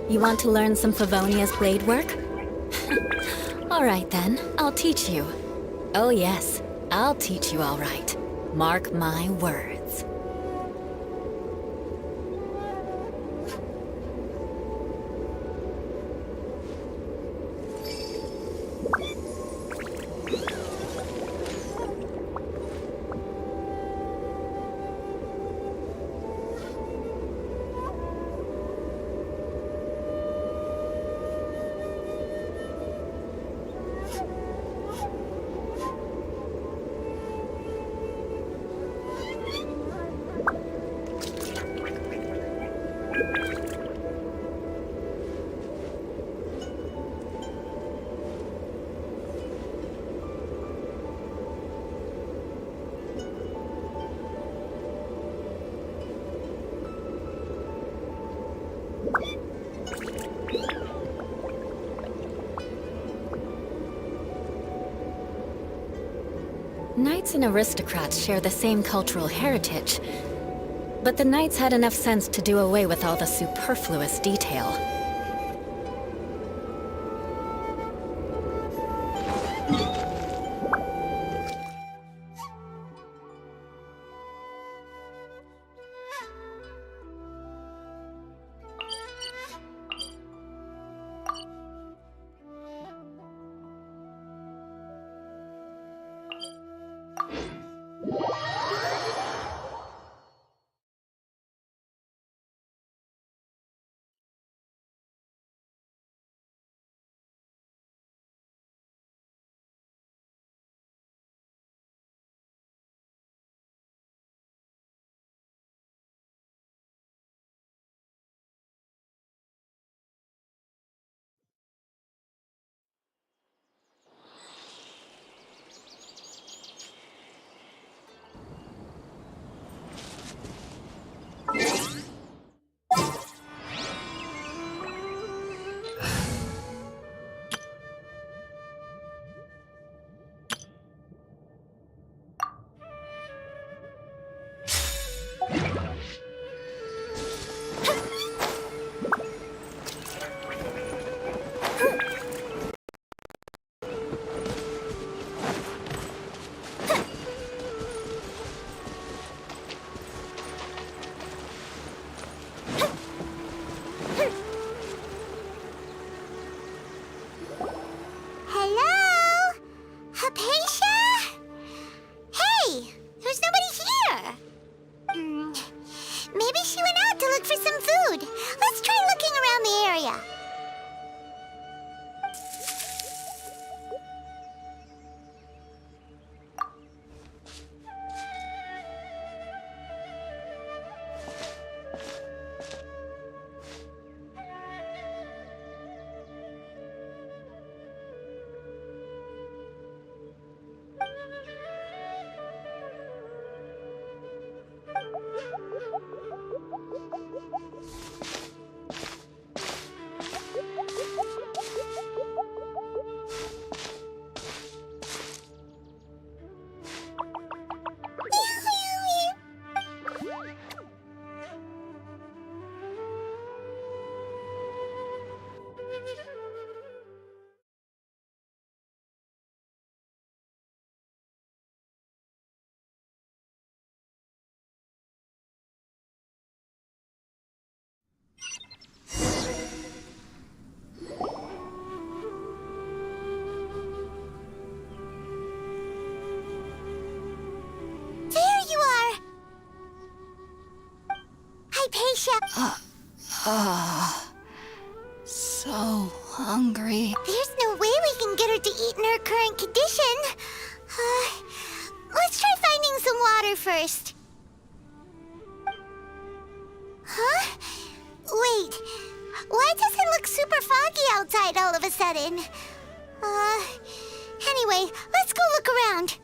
You want to learn some Favonia's blade work? Alright then, I'll teach you. Oh yes, I'll teach you all right. Mark my words. Knights and aristocrats share the same cultural heritage, but the knights had enough sense to do away with all the superfluous detail. So hungry. There's no way we can get her to eat in her current condition. Let's try finding some water first. Huh? Wait, why does it look super foggy outside all of a sudden? Anyway, let's go look around.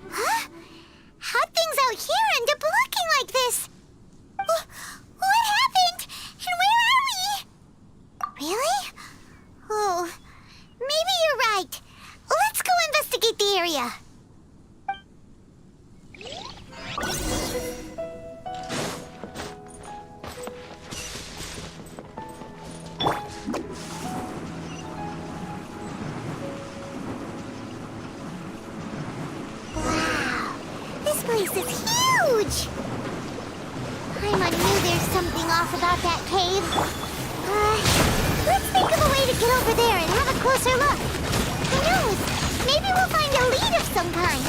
Huh? How'd things out here end up looking like this? What happened? And where are we? Really? Oh, maybe you're right. Let's go investigate the area. place is huge! Paimon knew there's something off about that cave. Let's think of a way to get over there and have a closer look. Who knows? Maybe we'll find a lead of some kind.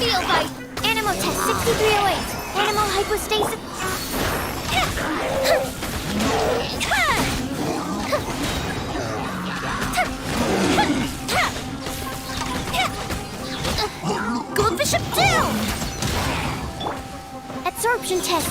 Neophyte! Animal test 6308! Animal hypostasis... Gold Bishop down! Absorption test.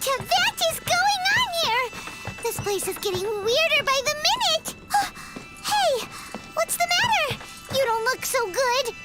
to that is going on here? This place is getting weirder by the minute. Hey, what's the matter? You don't look so good.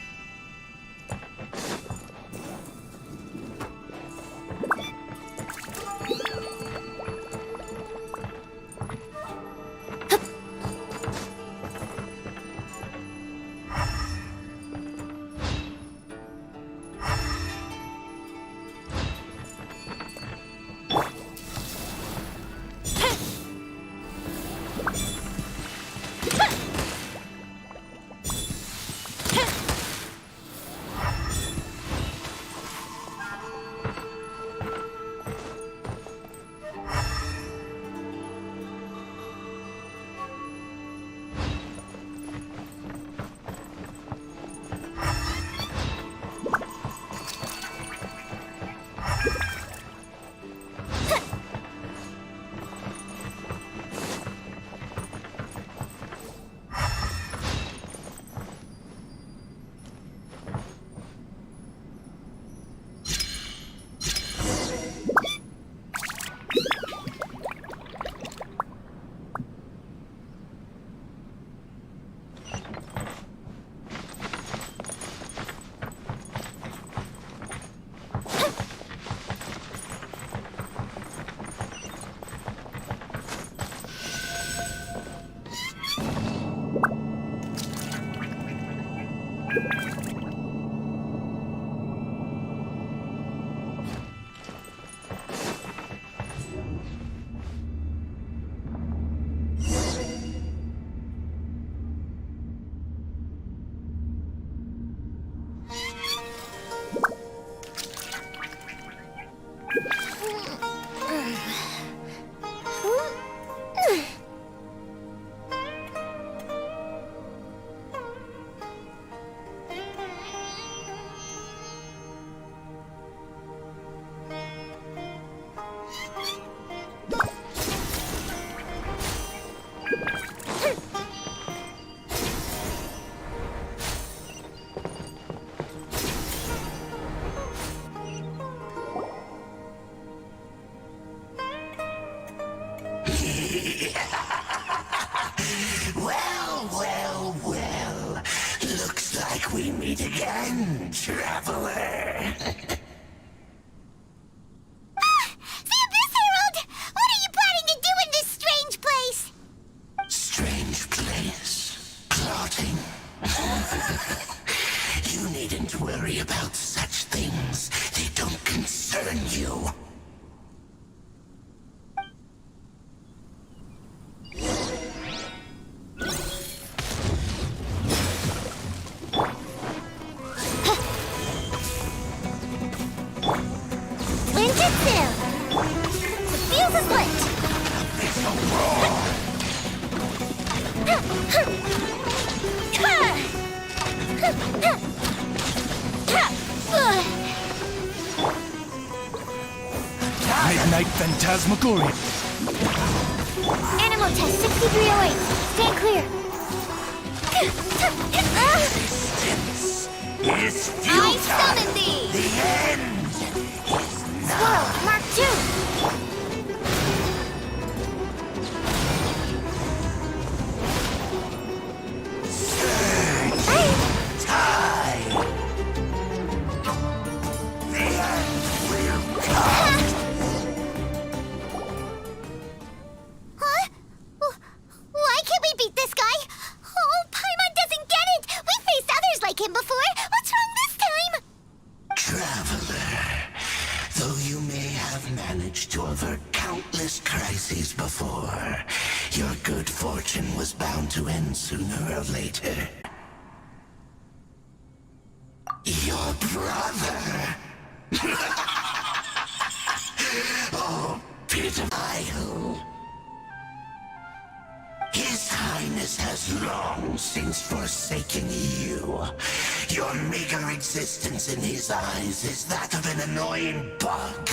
Well. Looks like we meet again, traveler. The Abyss Herald! What are you planning to do in this strange place? Strange place. Plotting. You needn't worry about such things. They don't concern you. Midnight Phantasmagoria. Animal test 6308. Stand clear. Resistance is I futile. summon thee! The end is Squirrel, nigh. Mark 2. Time. The end will come. Huh? Why can't we beat this guy? Oh, Paimon doesn't get it! We faced others like him before! What's wrong this time? Traveler, though you may have managed to avert countless crises before, your good fortune was bound to end sooner or later. Your brother! Oh, pitiful. His Highness has long since forsaken you. Your meager existence in his eyes is that of an annoying bug,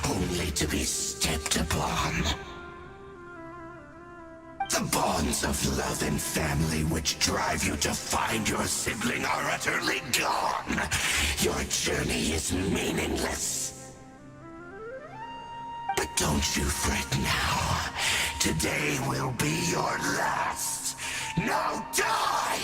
only to be stepped upon. The bonds of love and family which drive you to find your sibling are utterly gone. Your journey is meaningless. But Don't you fret now. Today will be your last. Now die!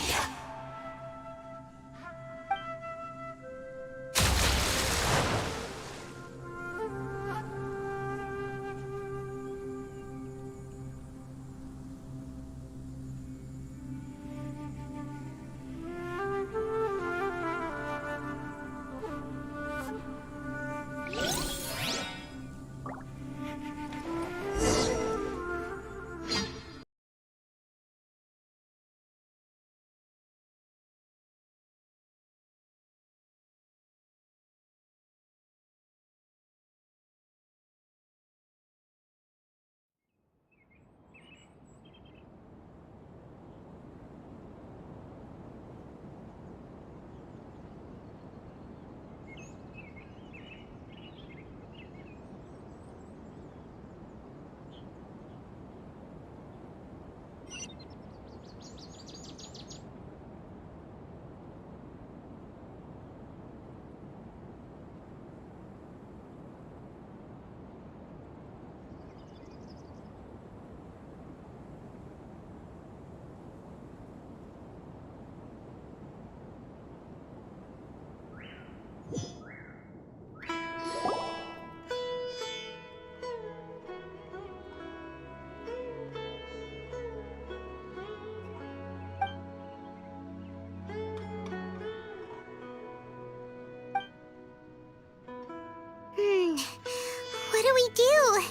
What do we do?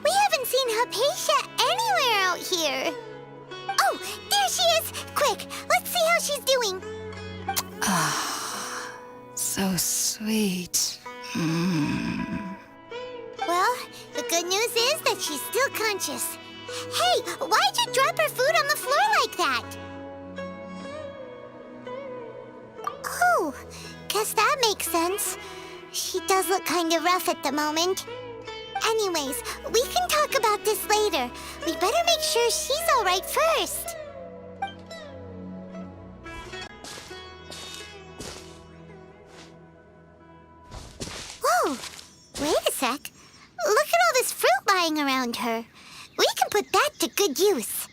We haven't seen Hypatia anywhere out here. Oh, there she is! Quick, let's see how she's doing. So sweet. Well, the good news is that she's still conscious. Hey, why'd you drop her food on the floor like that? Oh, guess that makes sense. She does look kind of rough at the moment. Anyways, we can talk about this later. We better make sure she's all right first. Whoa, wait a sec. Look at all this fruit lying around her. We can put that to good use.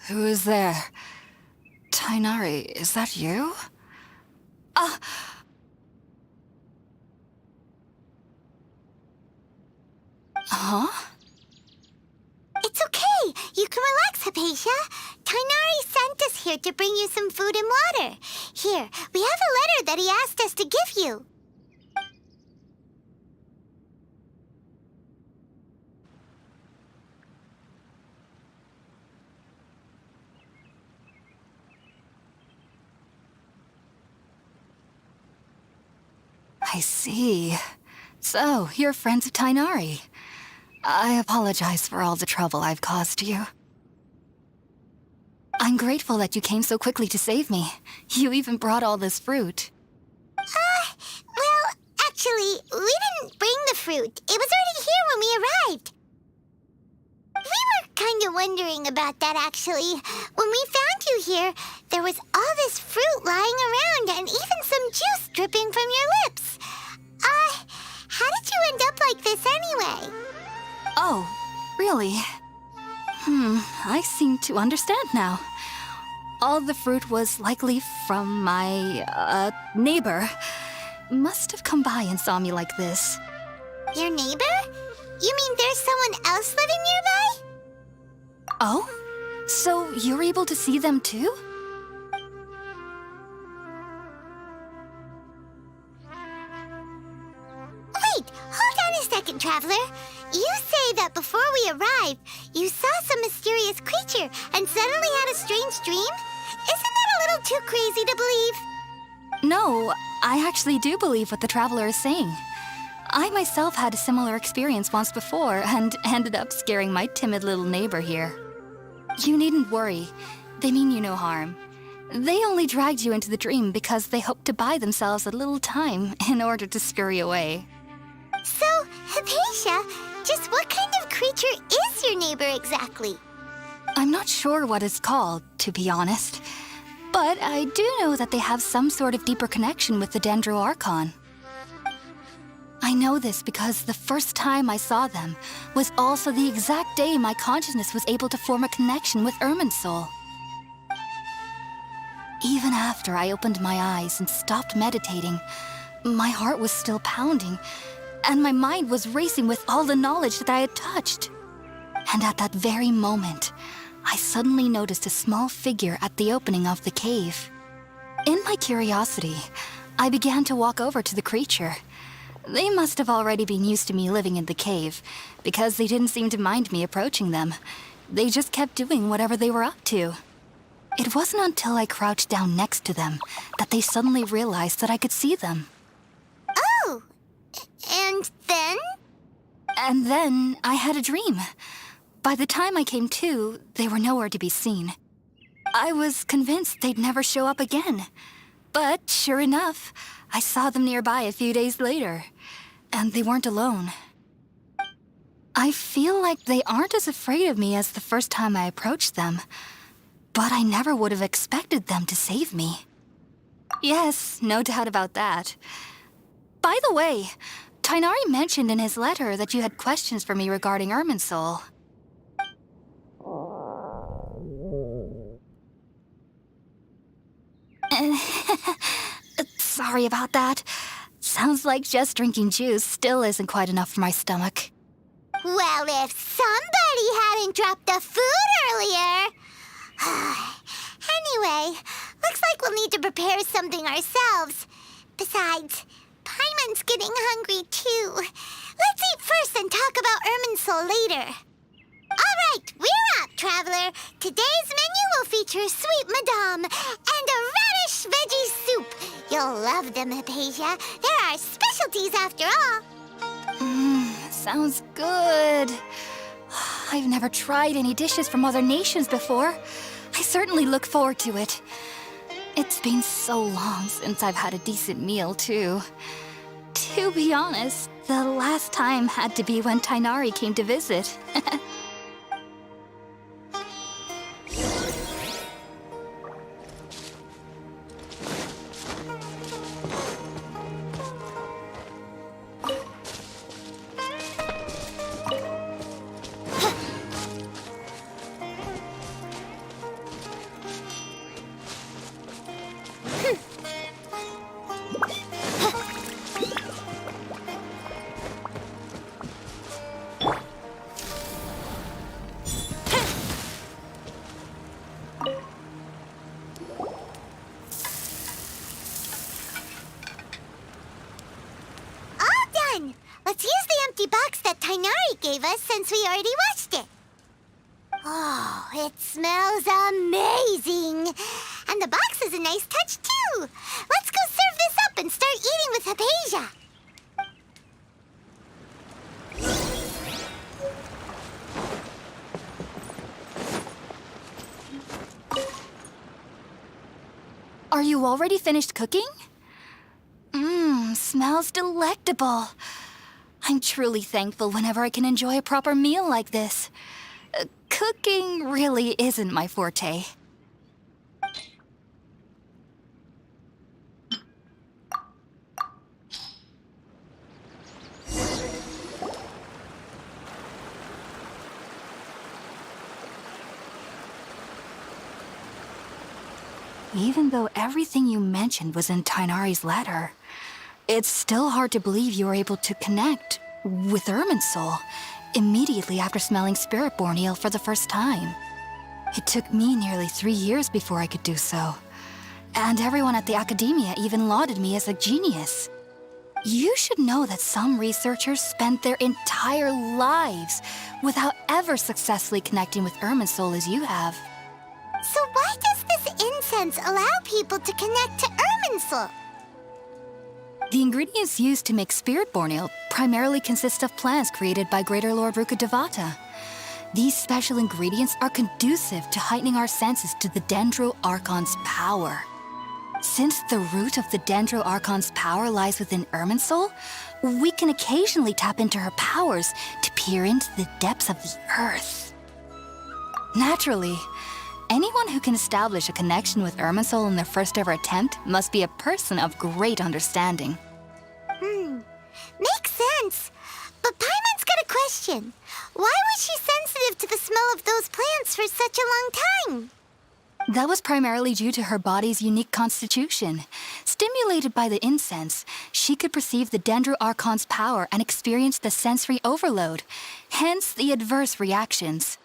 Who is there? Tainari, is that you? Huh? It's okay. You can relax, Hypatia. Tainari sent us here to bring you some food and water. Here, we have a letter that he asked us to give you. I see. So, you're friends of Tainari. I apologize for all the trouble I've caused you. I'm grateful that you came so quickly to save me. You even brought all this fruit. Well, actually, we didn't bring the fruit. It was already here when we arrived. We were kind of wondering about that, actually. When we found you here, there was all this fruit lying around and even some juice dripping from your lips. How did you end up like this anyway? Oh, really? I seem to understand now. All the fruit was likely from my, neighbor. Must have come by and saw me like this. Your neighbor? You mean there's someone else living nearby? Oh? So you're able to see them too? Wait, hold on a second, Traveler. You say that before we arrived, you saw some mysterious creature and suddenly had a strange dream? Isn't that a little too crazy to believe? No, I actually do believe what the Traveler is saying. I myself had a similar experience once before and ended up scaring my timid little neighbor here. You needn't worry. They mean you no harm. They only dragged you into the dream because they hoped to buy themselves a little time in order to scurry away. So, Hypatia, just what kind of creature is your neighbor exactly? I'm not sure what it's called, to be honest. But I do know that they have some sort of deeper connection with the Dendro Archon. I know this because the first time I saw them was also the exact day my consciousness was able to form a connection with Irminsul. Even after I opened my eyes and stopped meditating, my heart was still pounding, and my mind was racing with all the knowledge that I had touched. And at that very moment, I suddenly noticed a small figure at the opening of the cave. In my curiosity, I began to walk over to the creature. They must have already been used to me living in the cave, because they didn't seem to mind me approaching them. They just kept doing whatever they were up to. It wasn't until I crouched down next to them that they suddenly realized that I could see them. Oh! And then? And then I had a dream. By the time I came to, they were nowhere to be seen. I was convinced they'd never show up again. But sure enough, I saw them nearby a few days later. And they weren't alone. I feel like they aren't as afraid of me as the first time I approached them. But I never would have expected them to save me. Yes, no doubt about that. By the way, Tighnari mentioned in his letter that you had questions for me regarding Irminsul. Sorry about that. Sounds like just drinking juice still isn't quite enough for my stomach. Well, if somebody hadn't dropped the food earlier... Anyway, looks like we'll need to prepare something ourselves. Besides, Paimon's getting hungry too. Let's eat first and talk about Irminsul later. All right, we're up, traveler. Today's menu will feature sweet madame and a radish veggie soup. You'll love them, Hypatia. They're our specialties after all. Sounds good. I've never tried any dishes from other nations before. I certainly look forward to it. It's been so long since I've had a decent meal, too. To be honest, the last time had to be when Tighnari came to visit. Let's use the empty box that Tighnari gave us since we already watched it. Oh, it smells amazing. And the box is a nice touch, too. Let's go serve this up and start eating with Hypatia. Are you already finished cooking? Smells delectable. I'm truly thankful whenever I can enjoy a proper meal like this. Cooking really isn't my forte. Even though everything you mentioned was in Tighnari's letter, it's still hard to believe you were able to connect with Irminsul immediately after smelling Spiritborn eel for the first time. It took me nearly 3 years before I could do so. And everyone at the Academia even lauded me as a genius. You should know that some researchers spent their entire lives without ever successfully connecting with Irminsul as you have. So why does this incense allow people to connect to Irminsul? The ingredients used to make Spiritborn ale primarily consist of plants created by Greater Lord Rukkhadevata. These special ingredients are conducive to heightening our senses to the Dendro Archon's power. Since the root of the Dendro Archon's power lies within Irminsul, we can occasionally tap into her powers to peer into the depths of the earth. Naturally, Anyone who can establish a connection with Irminsul in their first ever attempt must be a person of great understanding. Makes sense. But Paimon's got a question. Why was she sensitive to the smell of those plants for such a long time? That was primarily due to her body's unique constitution. Stimulated by the incense, she could perceive the Dendro Archon's power and experience the sensory overload, hence the adverse reactions.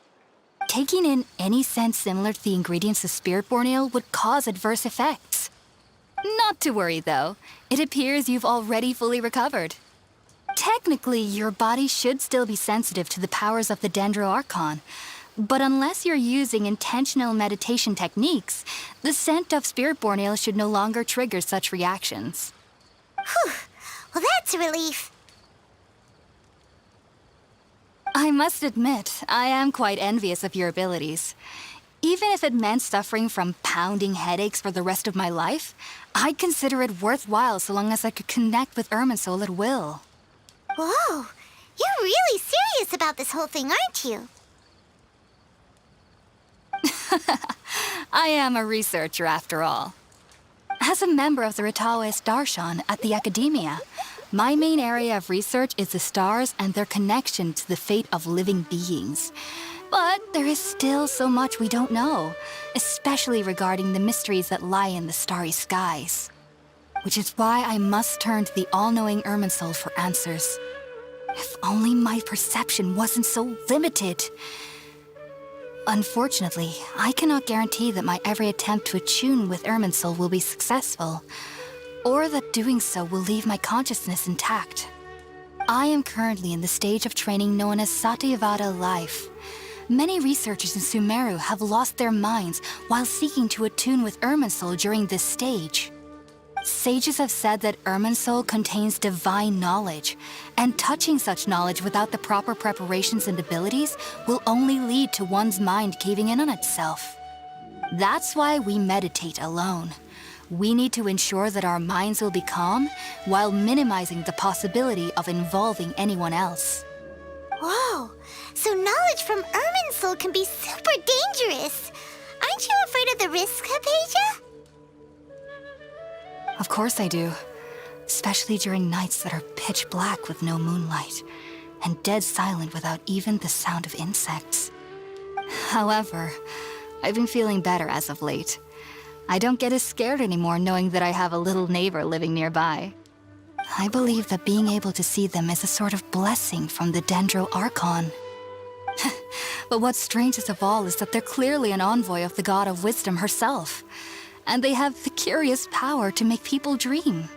Taking in any scent similar to the ingredients of Spiritborn Ale would cause adverse effects. Not to worry, though. It appears you've already fully recovered. Technically, your body should still be sensitive to the powers of the Dendro Archon, but unless you're using intentional meditation techniques, the scent of Spiritborn Ale should no longer trigger such reactions. Whew. Well, that's a relief. I must admit, I am quite envious of your abilities. Even if it meant suffering from pounding headaches for the rest of my life, I'd consider it worthwhile so long as I could connect with Irminsul at will. Whoa. You're really serious about this whole thing, aren't you? I am a researcher, after all. As a member of the Ritaoist Darshan at the Academia, my main area of research is the stars and their connection to the fate of living beings. But there is still so much we don't know, especially regarding the mysteries that lie in the starry skies. Which is why I must turn to the all-knowing Irminsul for answers. If only my perception wasn't so limited. Unfortunately, I cannot guarantee that my every attempt to attune with Irminsul will be successful, or that doing so will leave my consciousness intact. I am currently in the stage of training known as Satyavada life. Many researchers in Sumeru have lost their minds while seeking to attune with Irminsul during this stage. Sages have said that Irminsul contains divine knowledge, and touching such knowledge without the proper preparations and abilities will only lead to one's mind caving in on itself. That's why we meditate alone. We need to ensure that our minds will be calm while minimizing the possibility of involving anyone else. Whoa. So knowledge from Irminsul can be super dangerous. Aren't you afraid of the risk, Hypatia? Of course I do. Especially during nights that are pitch black with no moonlight, and dead silent without even the sound of insects. However, I've been feeling better as of late. I don't get as scared anymore knowing that I have a little neighbor living nearby. I believe that being able to see them is a sort of blessing from the Dendro Archon. But what's strangest of all is that they're clearly an envoy of the God of Wisdom herself. And they have the curious power to make people dream.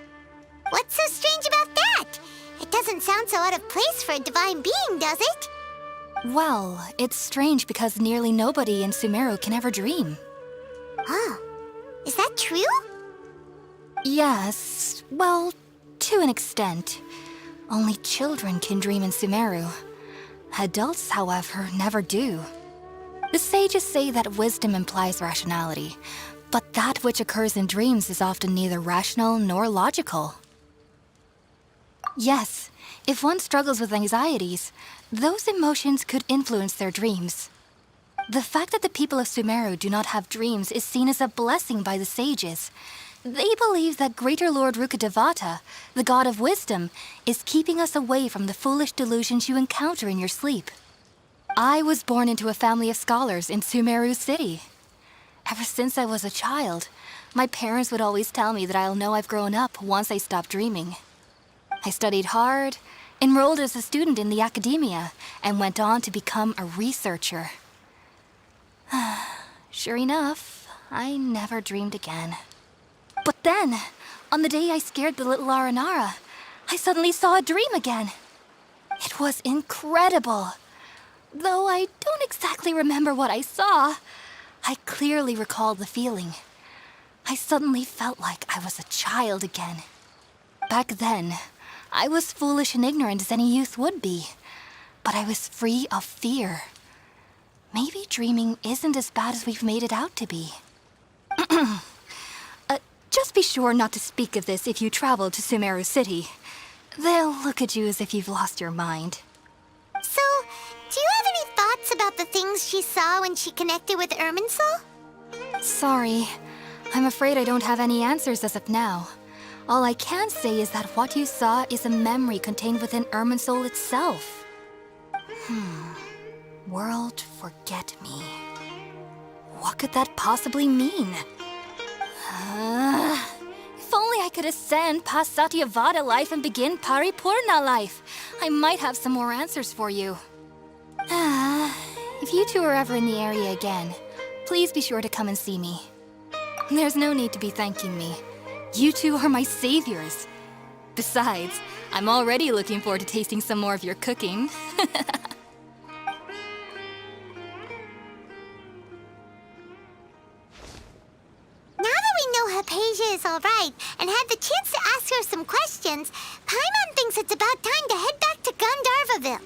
What's so strange about that? It doesn't sound so out of place for a divine being, does it? Well, it's strange because nearly nobody in Sumeru can ever dream. Huh. Is that true? Yes, well, to an extent. Only children can dream in Sumeru. Adults, however, never do. The sages say that wisdom implies rationality, but that which occurs in dreams is often neither rational nor logical. Yes, if one struggles with anxieties, those emotions could influence their dreams. The fact that the people of Sumeru do not have dreams is seen as a blessing by the sages. They believe that Greater Lord Rukkhadevata, the god of wisdom, is keeping us away from the foolish delusions you encounter in your sleep. I was born into a family of scholars in Sumeru City. Ever since I was a child, my parents would always tell me that I'll know I've grown up once I stop dreaming. I studied hard, enrolled as a student in the academia, and went on to become a researcher. Sure enough, I never dreamed again. But then, on the day I scared the little Aranara, I suddenly saw a dream again. It was incredible. Though I don't exactly remember what I saw, I clearly recall the feeling. I suddenly felt like I was a child again. Back then, I was foolish and ignorant as any youth would be, but I was free of fear. Maybe dreaming isn't as bad as we've made it out to be. Just be sure not to speak of this if you travel to Sumeru City. They'll look at you as if you've lost your mind. So, do you have any thoughts about the things she saw when she connected with Irminsul? Sorry. I'm afraid I don't have any answers as of now. All I can say is that what you saw is a memory contained within Irminsul itself. World Forget Me. What could that possibly mean? If only I could ascend past Satyavada life and begin Paripurna life, I might have some more answers for you. If you two are ever in the area again, please be sure to come and see me. There's no need to be thanking me. You two are my saviors. Besides, I'm already looking forward to tasting some more of your cooking. Now that we know Hypatia is all right and had the chance to ask her some questions, Paimon thinks it's about time to head back to Gandharvaville.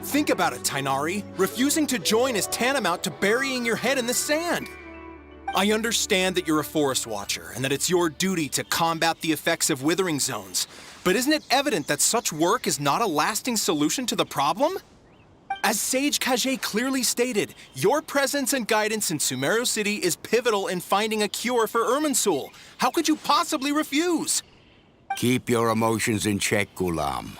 Think about it, Tainari. Refusing to join is tantamount to burying your head in the sand. I understand that you're a forest watcher and that it's your duty to combat the effects of withering zones. But isn't it evident that such work is not a lasting solution to the problem? As Sage Kage clearly stated, your presence and guidance in Sumeru City is pivotal in finding a cure for Irminsul. How could you possibly refuse? Keep your emotions in check, Ghulam.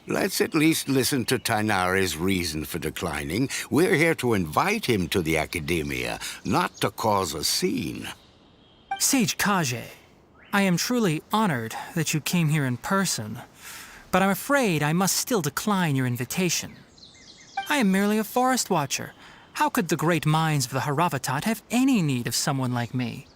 Let's at least listen to Tainari's reason for declining. We're here to invite him to the Academia, not to cause a scene. Sage Kage, I am truly honored that you came here in person, but I'm afraid I must still decline your invitation. I am merely a forest watcher. How could the great minds of the Haravatat have any need of someone like me?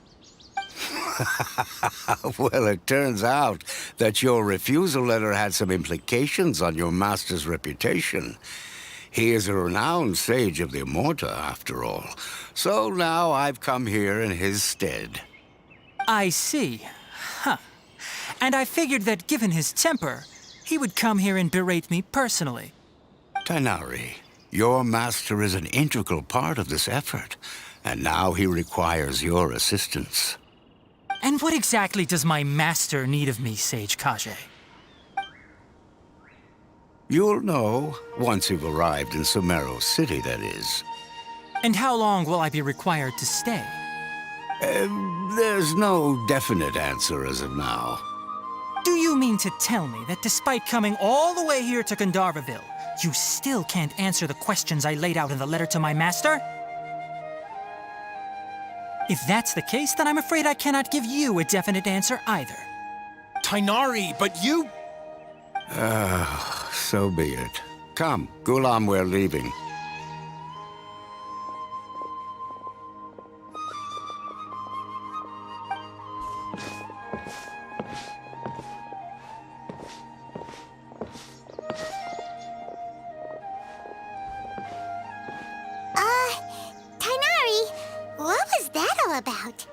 Well, it turns out that your refusal letter had some implications on your master's reputation. He is a renowned sage of the Immorta, after all. So now I've come here in his stead. I see. Huh. And I figured that given his temper, he would come here and berate me personally. Tainari, your master is an integral part of this effort, and now he requires your assistance. And what exactly does my master need of me, Sage Kage? You'll know once you've arrived in Sumeru City, that is. And how long will I be required to stay? There's no definite answer as of now. Do you mean to tell me that despite coming all the way here to Gandharvaville, you still can't answer the questions I laid out in the letter to my master? If that's the case, then I'm afraid I cannot give you a definite answer either. Tainari, but you... So be it. Come, Ghulam, we're leaving. all about?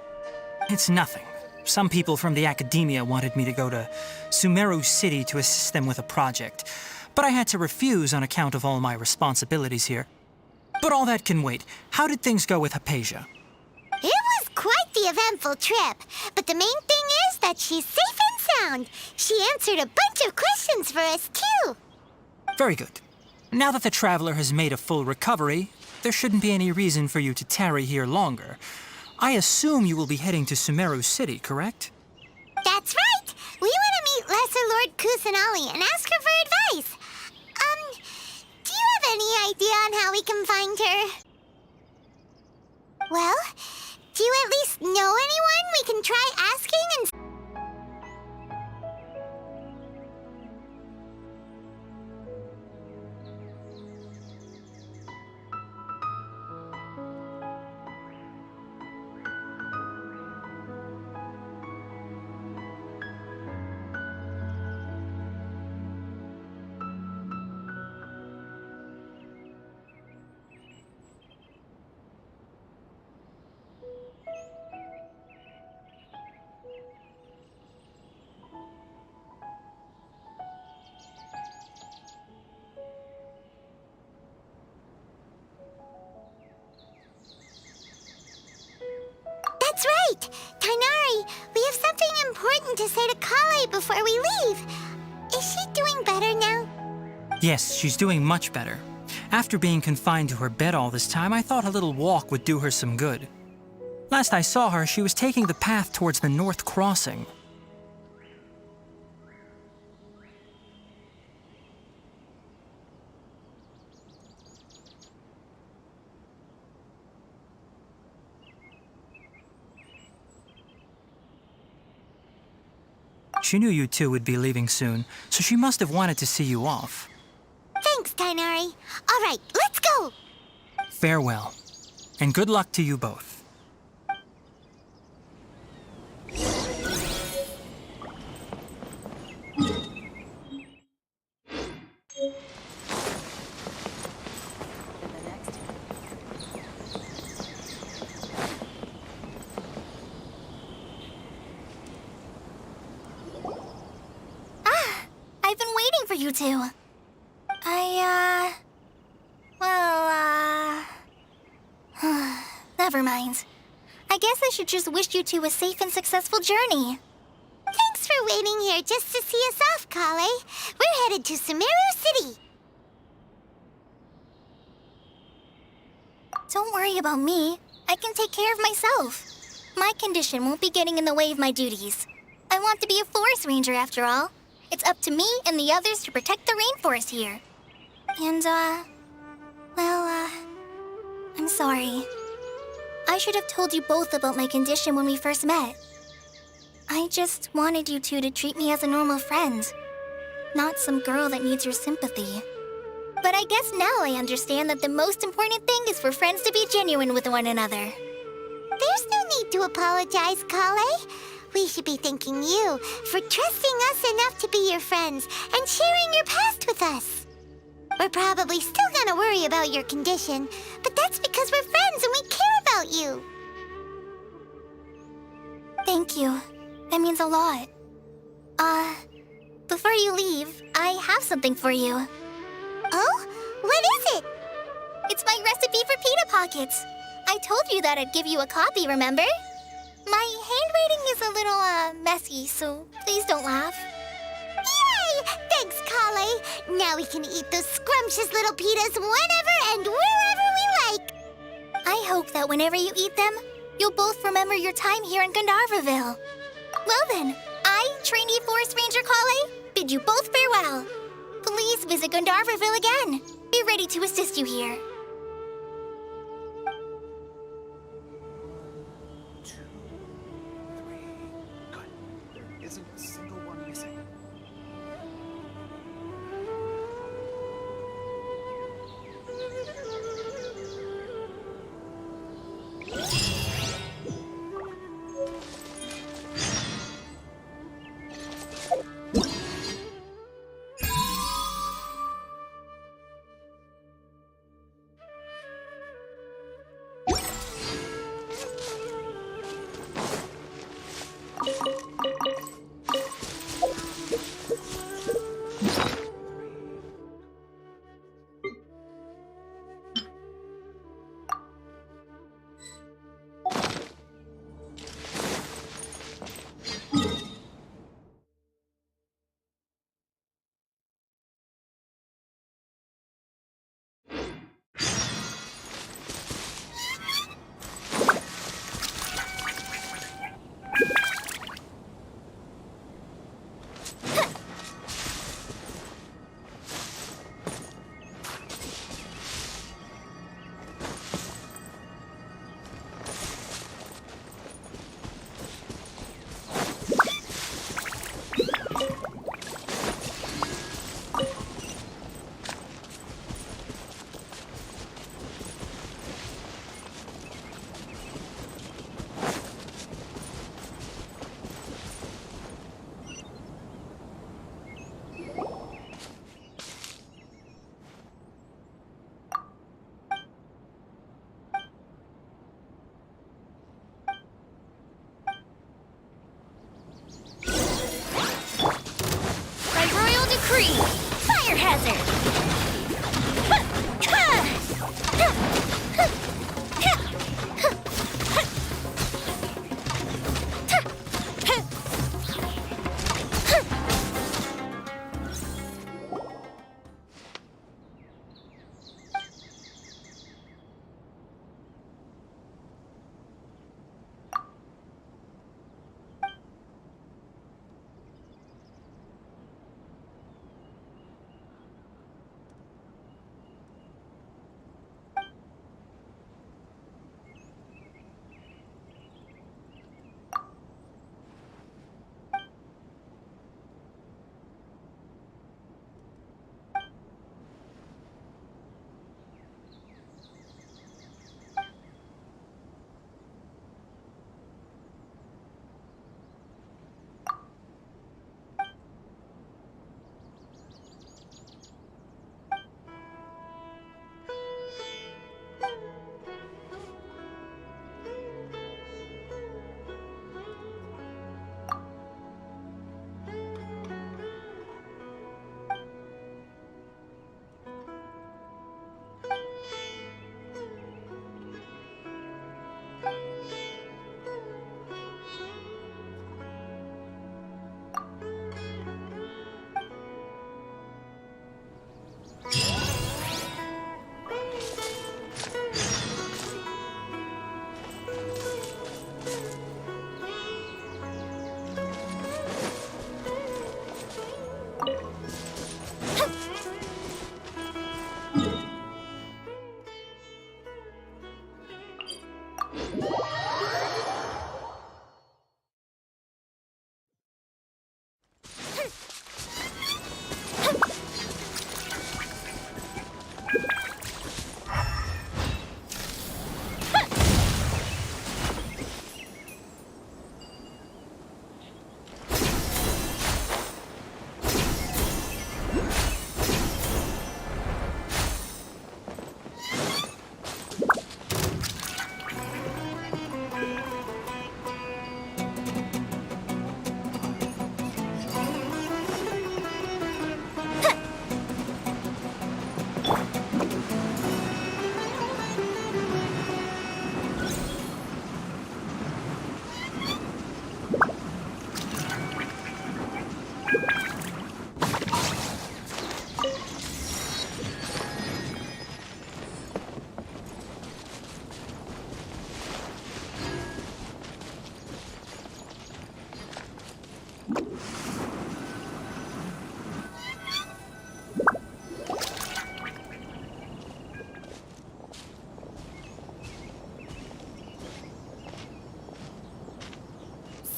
It's nothing. Some people from the academia wanted me to go to Sumeru City to assist them with a project, but I had to refuse on account of all my responsibilities here. But all that can wait. How did things go with Hypatia? It was quite the eventful trip, but the main thing is that she's safe and sound. She answered a bunch of questions for us, too. Very good. Now that the traveler has made a full recovery, there shouldn't be any reason for you to tarry here longer. I assume you will be heading to Sumeru City, correct? That's right. We want to meet Lesser Lord Kusanali and ask her for advice. Do you have any idea on how we can find her? Well, do you at least know anyone we can try asking and... That's right! Tainari, we have something important to say to Kale before we leave. Is she doing better now? Yes, she's doing much better. After being confined to her bed all this time, I thought a little walk would do her some good. Last I saw her, she was taking the path towards the North Crossing. She knew you two would be leaving soon, so she must have wanted to see you off. Thanks, Tainari. All right, let's go! Farewell, and good luck to you both. I've been waiting for you two. Never mind. I guess I should just wish you two a safe and successful journey. Thanks for waiting here just to see us off, Kale. We're headed to Sumeru City. Don't worry about me. I can take care of myself. My condition won't be getting in the way of my duties. I want to be a forest ranger after all. It's up to me and the others to protect the rainforest here. And, I'm sorry. I should have told you both about my condition when we first met. I just wanted you two to treat me as a normal friend, not some girl that needs your sympathy. But I guess now I understand that the most important thing is for friends to be genuine with one another. There's no need to apologize, Kale. We should be thanking you for trusting us enough to be your friends and sharing your past with us. We're probably still gonna worry about your condition, but that's because we're friends and we care about you. Thank you. That means a lot. Before you leave, I have something for you. Oh? What is it? It's my recipe for pita pockets. I told you that I'd give you a copy, remember? My handwriting is a little, messy, so please don't laugh. Yay! Thanks, Kale. Now we can eat those scrumptious little pitas whenever and wherever we like. I hope that whenever you eat them, you'll both remember your time here in Gandharvaville. Well then, I, trainee Forest Ranger Kale, bid you both farewell. Please visit Gandharvaville again. Be ready to assist you here. Isn't a single one missing.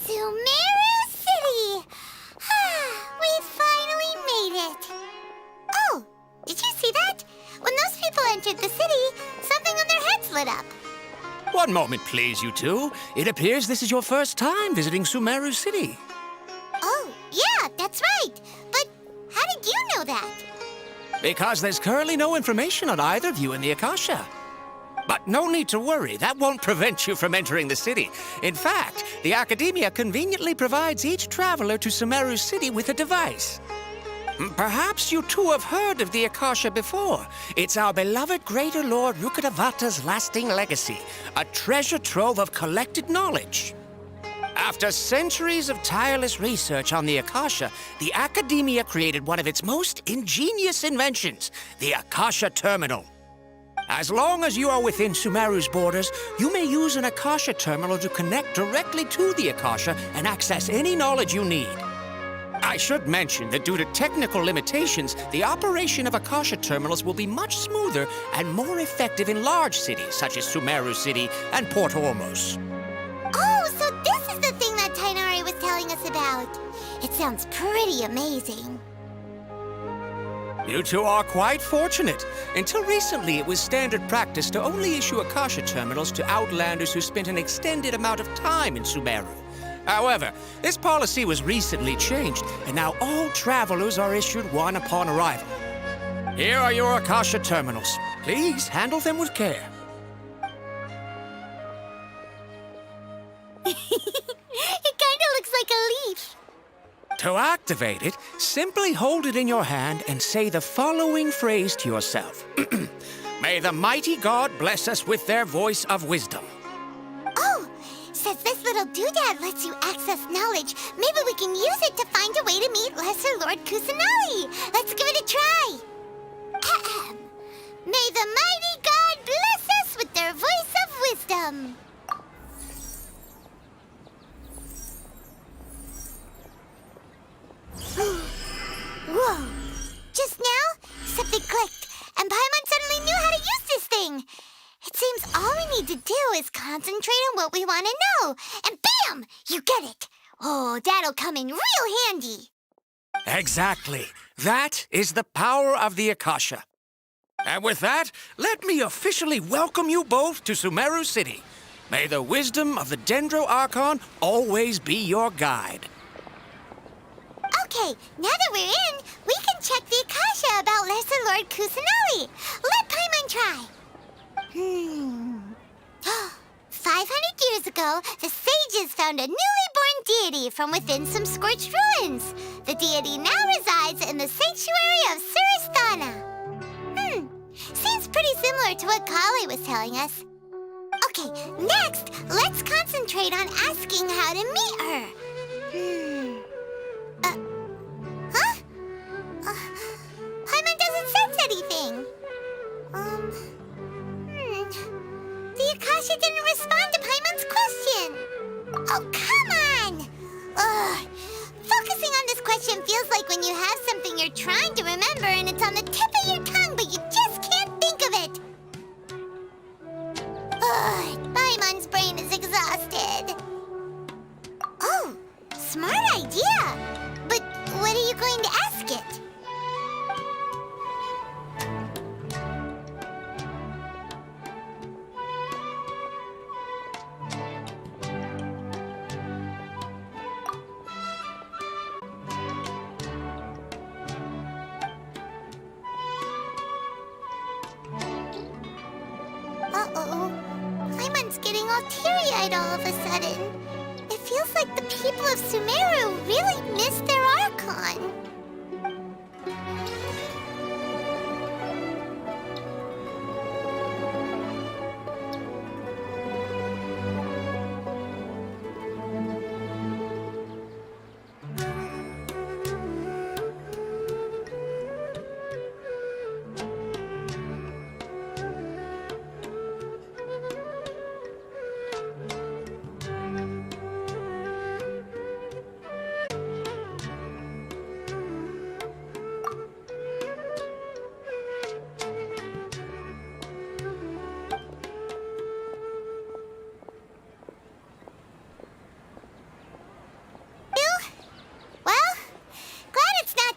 Sumeru City! We finally made it! Oh, did you see that? When those people entered the city, something on their heads lit up. One moment, please, you two. It appears this is your first time visiting Sumeru City. Oh, yeah, that's right. But how did you know that? Because there's currently no information on either of you in the Akasha. But no need to worry, that won't prevent you from entering the city. In fact, the Academia conveniently provides each traveler to Sumeru City with a device. Perhaps you two have heard of the Akasha before. It's our beloved Greater Lord Rukkhadevata's lasting legacy, a treasure trove of collected knowledge. After centuries of tireless research on the Akasha, the Academia created one of its most ingenious inventions, the Akasha Terminal. As long as you are within Sumeru's borders, you may use an Akasha terminal to connect directly to the Akasha and access any knowledge you need. I should mention that due to technical limitations, the operation of Akasha terminals will be much smoother and more effective in large cities such as Sumeru City and Port Ormos. Oh, so this is the thing that Tainari was telling us about. It sounds pretty amazing. You two are quite fortunate. Until recently, it was standard practice to only issue Akasha terminals to outlanders who spent an extended amount of time in Sumeru. However, this policy was recently changed, and now all travelers are issued one upon arrival. Here are your Akasha terminals. Please handle them with care. It kinda looks like a leaf. To activate it, simply hold it in your hand and say the following phrase to yourself. May the mighty God bless us with their voice of wisdom. Oh, since this little doodad lets you access knowledge, maybe we can use it to find a way to meet Lesser Lord Kusanali. Let's give it a try. Ahem. May the mighty God bless us with their voice of wisdom. Whoa! Just now, something clicked, and Paimon suddenly knew how to use this thing. It seems all we need to do is concentrate on what we want to know, and bam! You get it. Oh, that'll come in real handy. Exactly. That is the power of the Akasha. And with that, let me officially welcome you both to Sumeru City. May the wisdom of the Dendro Archon always be your guide. Okay, now that we're in, we can check the Akasha about Lesser Lord Kusanali. Let Paimon try. 500 years ago, the sages found a newly born deity from within some scorched ruins. The deity now resides in the sanctuary of Surasthana. Seems pretty similar to what Kali was telling us. Okay, next, let's concentrate on asking how to meet her. Paimon doesn't sense anything. The Akasha didn't respond to Paimon's question. Oh, come on! Ugh. Focusing on this question feels like when you have something you're trying to remember and it's on the tip of your tongue, but you just can't think of it. Ugh, Paimon's all teary-eyed all of a sudden. It feels like the people of Sumeru really miss their Archon.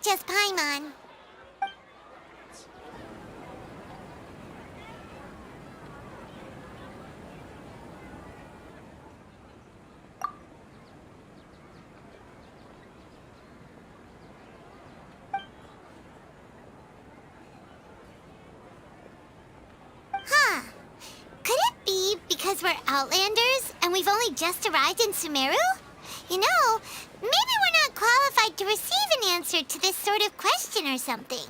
Just Paimon. Huh. Could it be because we're Outlanders and we've only just arrived in Sumeru? You know, maybe we're not qualified to receive an answer to this sort of question or something.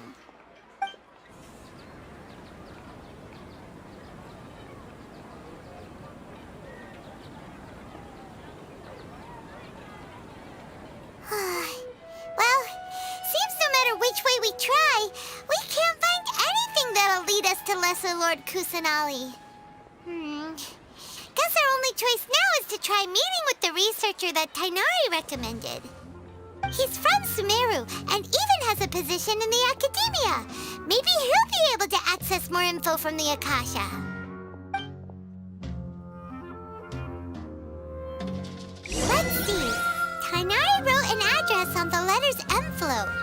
Well, seems no matter which way we try, we can't find anything that'll lead us to Lesser Lord Kusanali. Guess our only choice now is to try meeting with the researcher that Tainari recommended. He's from Sumeru and even has a position in the Academia. Maybe he'll be able to access more info from the Akasha. Let's see. Tainari wrote an address on the letter's envelope.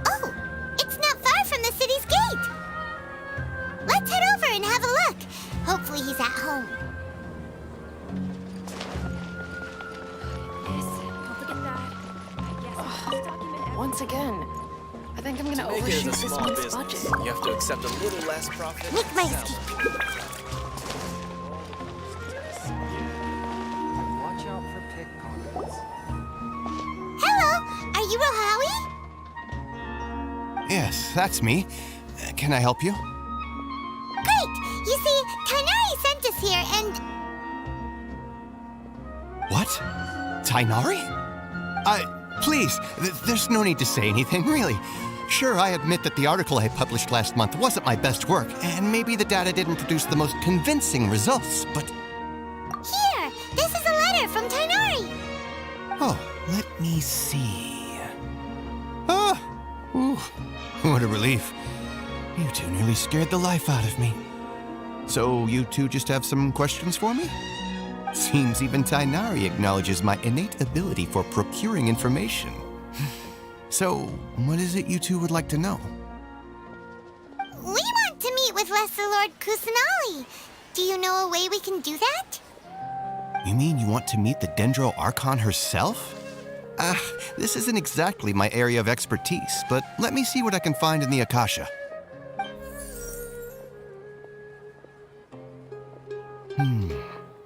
Oh, it's not far from the city's gate. Let's head over and have a look. Hopefully he's at home. Once again, I think I'm gonna overshoot this month's budget. You have to accept a little less profit. Make my escape. Watch out for pickpockets. Hello, are you Rohawi? Yes, that's me. Can I help you? Great! You see, Tainari sent us here and... What? Tainari? Please, there's no need to say anything, really. Sure, I admit that the article I published last month wasn't my best work, and maybe the data didn't produce the most convincing results, but... Here! This is a letter from Tainari! Oh, let me see... Ah! Ooh, what a relief. You two nearly scared the life out of me. So, you two just have some questions for me? Seems even Tainari acknowledges my innate ability for procuring information. So, what is it you two would like to know? We want to meet with Lesser Lord Kusanali. Do you know a way we can do that? You mean you want to meet the Dendro Archon herself? This isn't exactly my area of expertise, but let me see what I can find in the Akasha.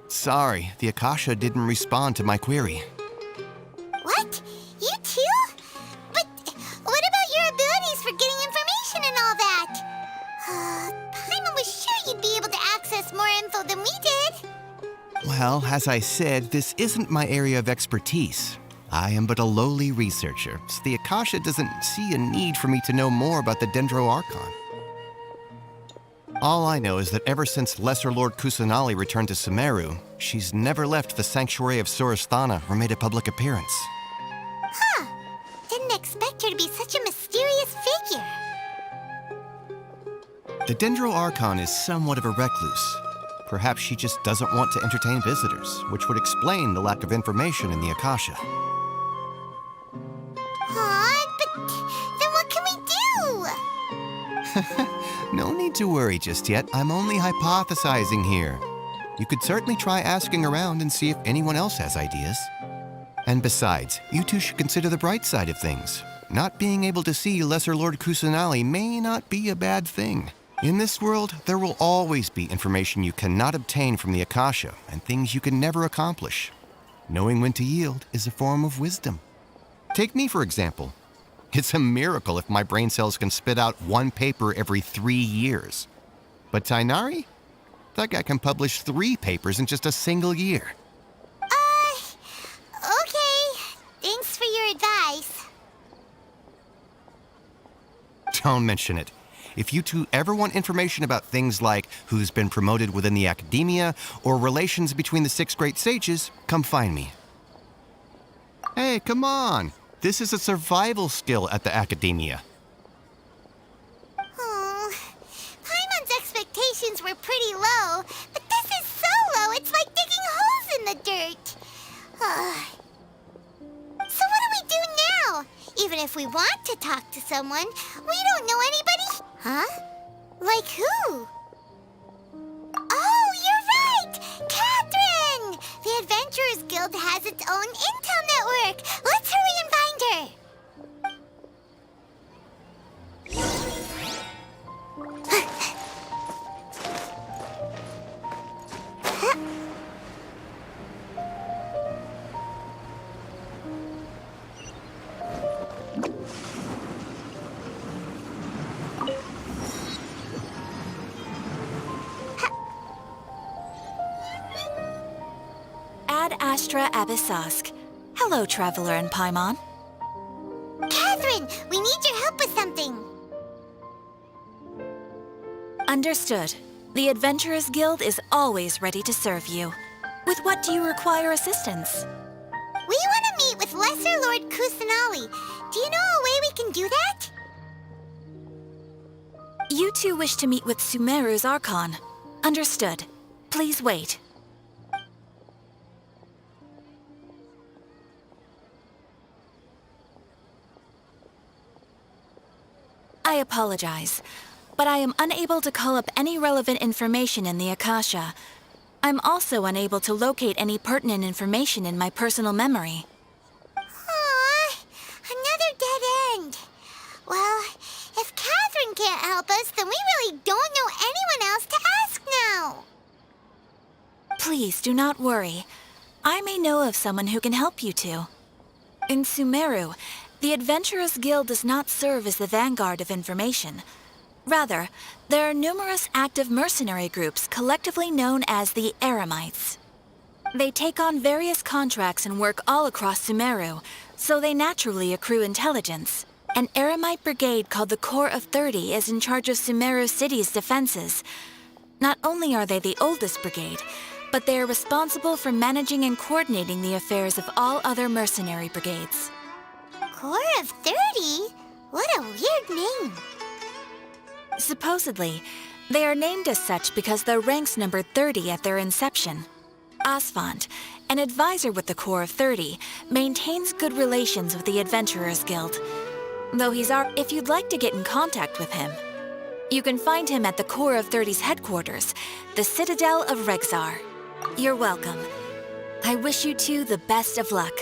Sorry, the Akasha didn't respond to my query. What? You too? But what about your abilities for getting information and all that? Paimon was sure you'd be able to access more info than we did. Well, as I said, this isn't my area of expertise. I am but a lowly researcher, so the Akasha doesn't see a need for me to know more about the Dendro Archon. All I know is that ever since Lesser Lord Kusanali returned to Sumeru, she's never left the Sanctuary of Surasthana or made a public appearance. Huh. Didn't expect her to be such a mysterious figure. The Dendro Archon is somewhat of a recluse. Perhaps she just doesn't want to entertain visitors, which would explain the lack of information in the Akasha. But then what can we do? No need to worry just yet. I'm only hypothesizing here. You could certainly try asking around and see if anyone else has ideas. And besides, you two should consider the bright side of things. Not being able to see Lesser Lord Kusanali may not be a bad thing. In this world, there will always be information you cannot obtain from the Akasha and things you can never accomplish. Knowing when to yield is a form of wisdom. Take me, for example. It's a miracle if my brain cells can spit out one paper every 3 years. But Tainari? That guy can publish 3 papers in just a single year. Okay. Thanks for your advice. Don't mention it. If you two ever want information about things like who's been promoted within the academia or relations between the 6 great sages, come find me. Hey, come on. This is a survival skill at the academia. Oh, Paimon's expectations were pretty low, but this is so low it's like digging holes in the dirt. So what do we do now? Even if we want to talk to someone, we don't know anybody. Huh? Like who? Oh, you're right! Catherine! The Adventurers Guild has its own intel network. Let's hurry and find her. Ad Astra Abyssosk. Hello, Traveler and Paimon. Catherine, we need your help with something. Understood. The Adventurers Guild is always ready to serve you. With what do you require assistance? We want to meet with Lesser Lord Kusanali. Do you know a way we can do that? You two wish to meet with Sumeru's Archon. Understood. Please wait. I apologize, but I am unable to call up any relevant information in the Akasha. I'm also unable to locate any pertinent information in my personal memory. Aww, another dead end. Well, if Catherine can't help us, then we really don't know anyone else to ask now. Please do not worry. I may know of someone who can help you two. In Sumeru, the Adventurers Guild does not serve as the vanguard of information. Rather, there are numerous active mercenary groups collectively known as the Eremites. They take on various contracts and work all across Sumeru, so they naturally accrue intelligence. An Eremite brigade called the Corps of 30 is in charge of Sumeru City's defenses. Not only are they the oldest brigade, but they are responsible for managing and coordinating the affairs of all other mercenary brigades. Corps of 30? What a weird name. Supposedly, they are named as such because their ranks numbered 30 at their inception. Asfand, an advisor with the Corps of 30, maintains good relations with the Adventurers Guild. Though if you'd like to get in contact with him, you can find him at the Corps of 30's headquarters, the Citadel of Rexar. You're welcome. I wish you two the best of luck.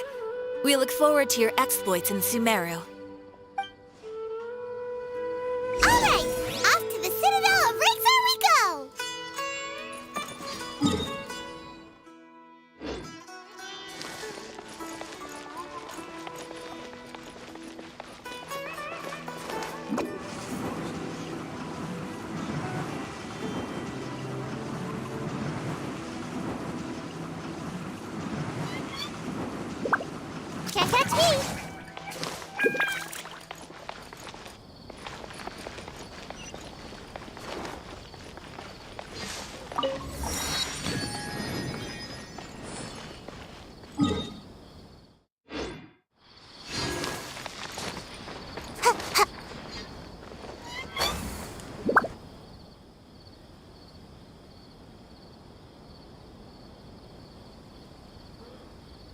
We look forward to your exploits in Sumeru. All right, off to the Citadel of Rexar we go! Can't catch me!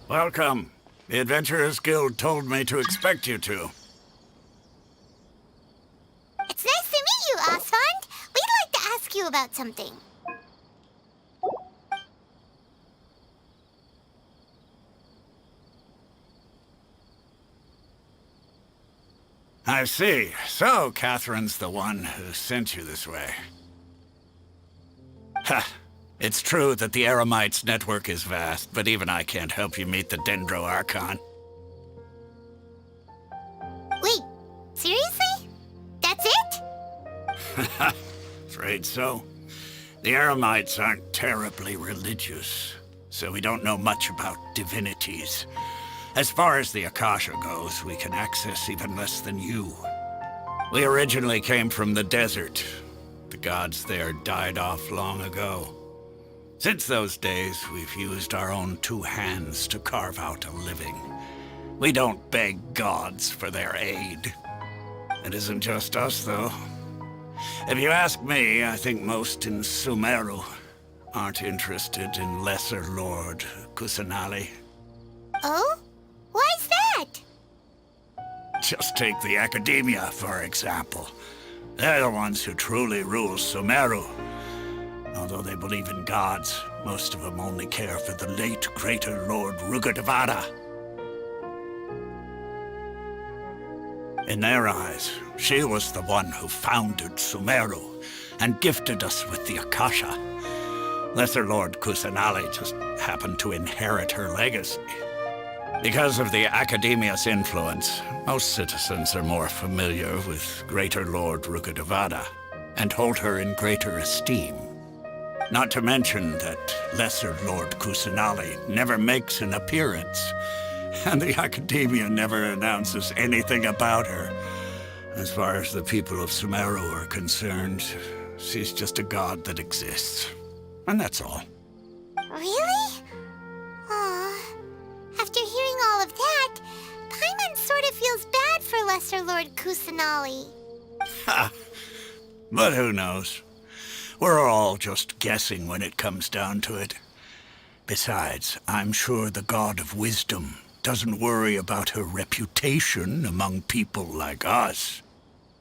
Welcome. The Adventurers Guild told me to expect you two. It's nice to meet you, Asfand. We'd like to ask you about something. I see. So, Catherine's the one who sent you this way. Ha! It's true that the Eremites' network is vast, but even I can't help you meet the Dendro Archon. Wait, seriously? That's it? Afraid so. The Eremites aren't terribly religious, so we don't know much about divinities. As far as the Akasha goes, we can access even less than you. We originally came from the desert. The gods there died off long ago. Since those days, we've used our own two hands to carve out a living. We don't beg gods for their aid. It isn't just us, though. If you ask me, I think most in Sumeru aren't interested in Lesser Lord Kusanali. Oh? Why's that? Just take the Academia, for example. They're the ones who truly rule Sumeru. Although they believe in gods, most of them only care for the late Greater Lord Rugadavada. In their eyes, she was the one who founded Sumeru and gifted us with the Akasha. Lesser Lord Kusanali just happened to inherit her legacy. Because of the Academia's influence, most citizens are more familiar with Greater Lord Rugadavada and hold her in greater esteem. Not to mention that Lesser Lord Kusanali never makes an appearance, and the Academia never announces anything about her. As far as the people of Sumeru are concerned, she's just a god that exists. And that's all. Really? Aw. After hearing all of that, Paimon sort of feels bad for Lesser Lord Kusanali. Ha! But who knows? We're all just guessing when it comes down to it. Besides, I'm sure the God of Wisdom doesn't worry about her reputation among people like us.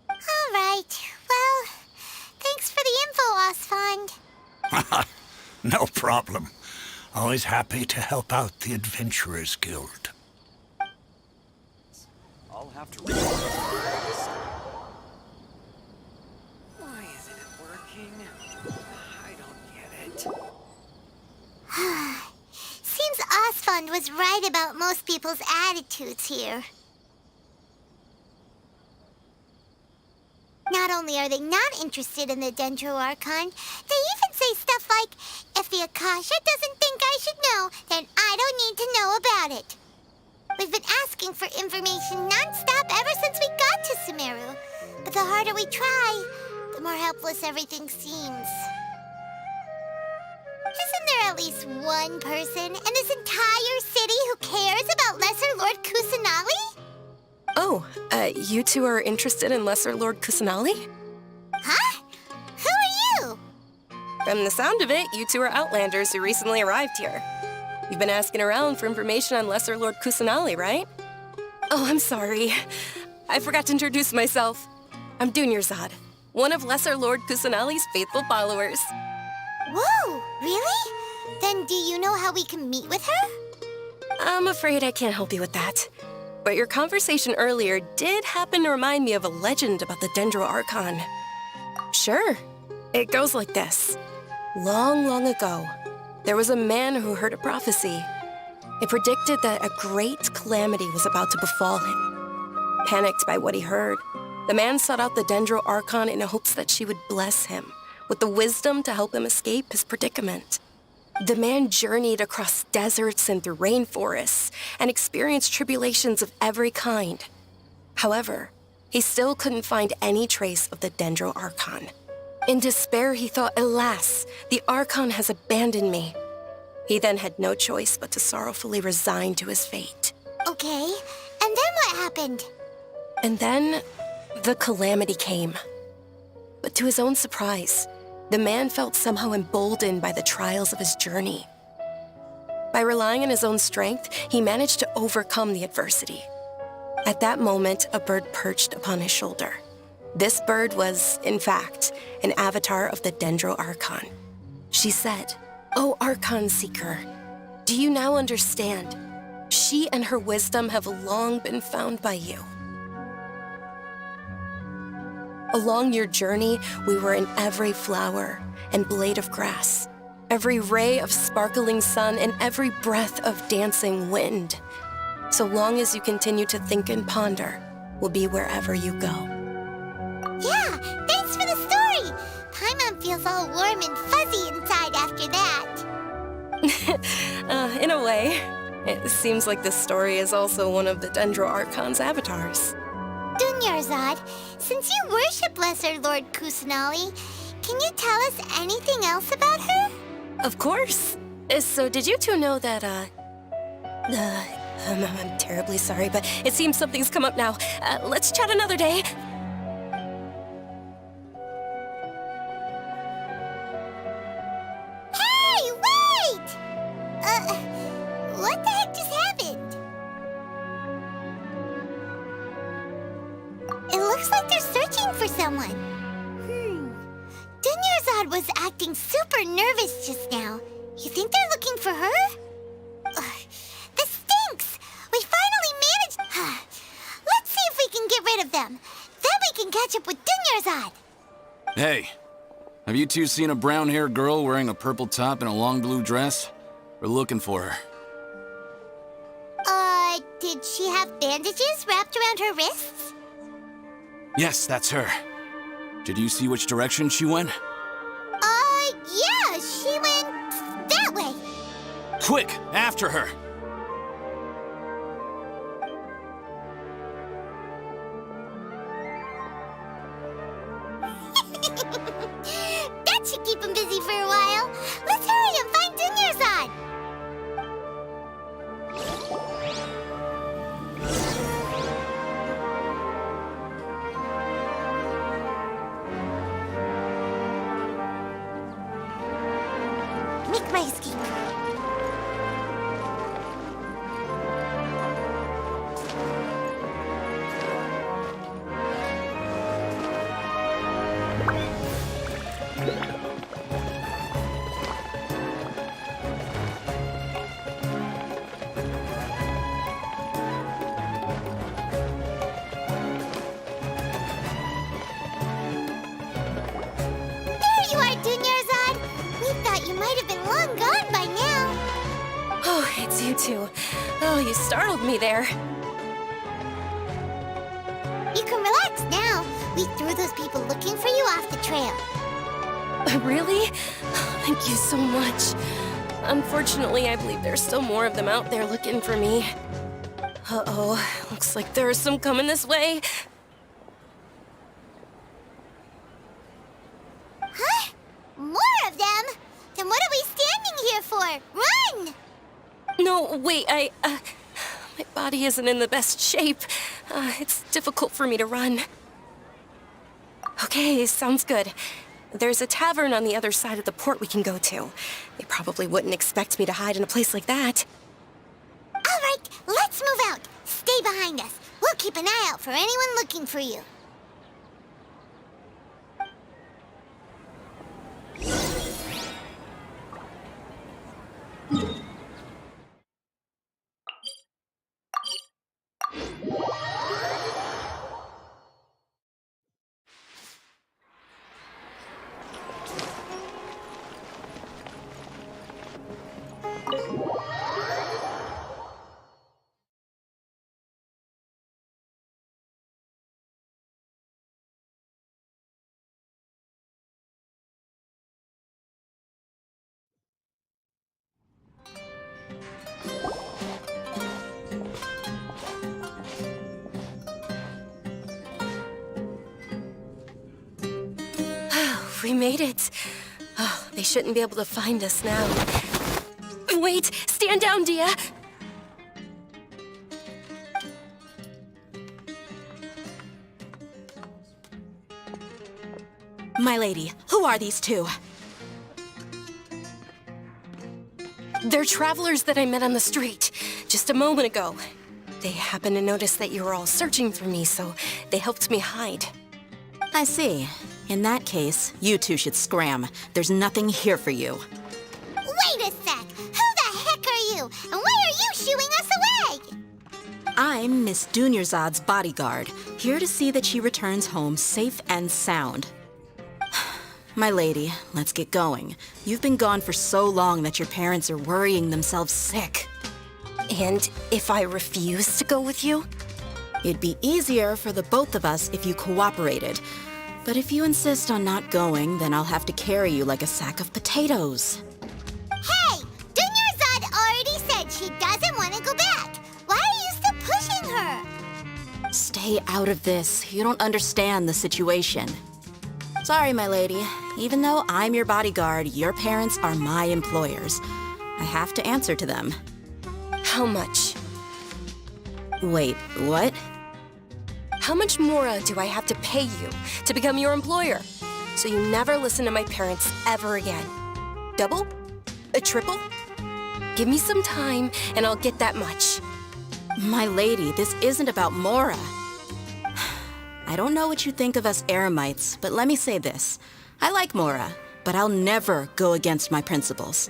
All right. Well, thanks for the info, Osfond. No problem. Always happy to help out the Adventurers Guild. I'll have to read this. Why isn't it working? I don't get it. Seems Osfond was right about most people's attitudes here. Not only are they not interested in the Dendro Archon, they even say stuff like, if the Akasha doesn't think I should know, then I don't need to know about it. We've been asking for information non-stop ever since we got to Sumeru. But the harder we try, the more helpless everything seems. Isn't there at least one person in this entire city who cares about Lesser Lord Kusanali? Oh, you two are interested in Lesser Lord Kusanali? Huh? Who are you? From the sound of it, you two are Outlanders who recently arrived here. You've been asking around for information on Lesser Lord Kusanali, right? Oh, I'm sorry. I forgot to introduce myself. I'm Dunyarzad, one of Lesser Lord Kusanali's faithful followers. Whoa, really? Then do you know how we can meet with her? I'm afraid I can't help you with that. But your conversation earlier did happen to remind me of a legend about the Dendro Archon. Sure. It goes like this. Long, long ago, there was a man who heard a prophecy. It predicted that a great calamity was about to befall him. Panicked by what he heard, the man sought out the Dendro Archon in hopes that she would bless him with the wisdom to help him escape his predicament. The man journeyed across deserts and through rainforests and experienced tribulations of every kind. However, he still couldn't find any trace of the Dendro Archon. In despair, he thought, alas, the Archon has abandoned me. He then had no choice but to sorrowfully resign to his fate. Okay, and then what happened? And then, the calamity came. But to his own surprise, the man felt somehow emboldened by the trials of his journey. By relying on his own strength, he managed to overcome the adversity. At that moment, a bird perched upon his shoulder. This bird was, in fact, an avatar of the Dendro Archon. She said, "O Archon Seeker, do you now understand? She and her wisdom have long been found by you." Along your journey, we were in every flower and blade of grass, every ray of sparkling sun, and every breath of dancing wind. So long as you continue to think and ponder, we'll be wherever you go. Yeah, thanks for the story. Paimon feels all warm and fuzzy inside after that. In a way, it seems like this story is also one of the Dendro Archon's avatars. Dunyarzad, since you worship Lesser Lord Kusanali, can you tell us anything else about her? Of course. So did you two know that, I'm terribly sorry, but it seems something's come up now. Let's chat another day. Hey, wait! What the heck just happened? It looks like they're searching for someone. Dunyarzad was acting super nervous just now. You think they're looking for her? This stinks! We finally managed... Let's see if we can get rid of them. Then we can catch up with Dunyarzad. Hey, have you two seen a brown-haired girl wearing a purple top and a long blue dress? We're looking for her. Did she have bandages wrapped around her wrists? Yes, that's her. Did you see which direction she went? Yeah, she went that way. Quick, after her! That should keep him busy for a while. Let's hurry and find Dunyarzad. Make my escape. There you are, Dunyarzad. We thought you might have been long gone by now. Oh, it's you two. Oh, you startled me there. You can relax now. We threw those people looking for you off the trail. Really? Thank you so much. Unfortunately, I believe there's still more of them out there looking for me. Uh-oh, looks like there are some coming this way. Huh? More of them? Then what are we standing here for? Run! No, wait, my body isn't in the best shape. It's difficult for me to run. Okay, sounds good. There's a tavern on the other side of the port we can go to. They probably wouldn't expect me to hide in a place like that. All right, let's move out. Stay behind us. We'll keep an eye out for anyone looking for you. We made it. Oh, they shouldn't be able to find us now. Wait, stand down, Dia. My lady, who are these two? They're travelers that I met on the street just a moment ago. They happened to notice that you were all searching for me, so they helped me hide. I see. In that case, you two should scram. There's nothing here for you. Wait a sec! Who the heck are you? And why are you shooing us away? I'm Miss Dunyarzad's bodyguard, here to see that she returns home safe and sound. My lady, let's get going. You've been gone for so long that your parents are worrying themselves sick. And if I refuse to go with you? It'd be easier for the both of us if you cooperated. But if you insist on not going, then I'll have to carry you like a sack of potatoes. Hey! Dunyarzad already said she doesn't want to go back. Why are you still pushing her? Stay out of this. You don't understand the situation. Sorry, my lady. Even though I'm your bodyguard, your parents are my employers. I have to answer to them. How much? Wait, what? How much more do I have to pay you to become your employer? So you never listen to my parents ever again. Double? A triple? Give me some time and I'll get that much. My lady, this isn't about Mora. I don't know what you think of us Eremites, but let me say this. I like Mora, but I'll never go against my principles.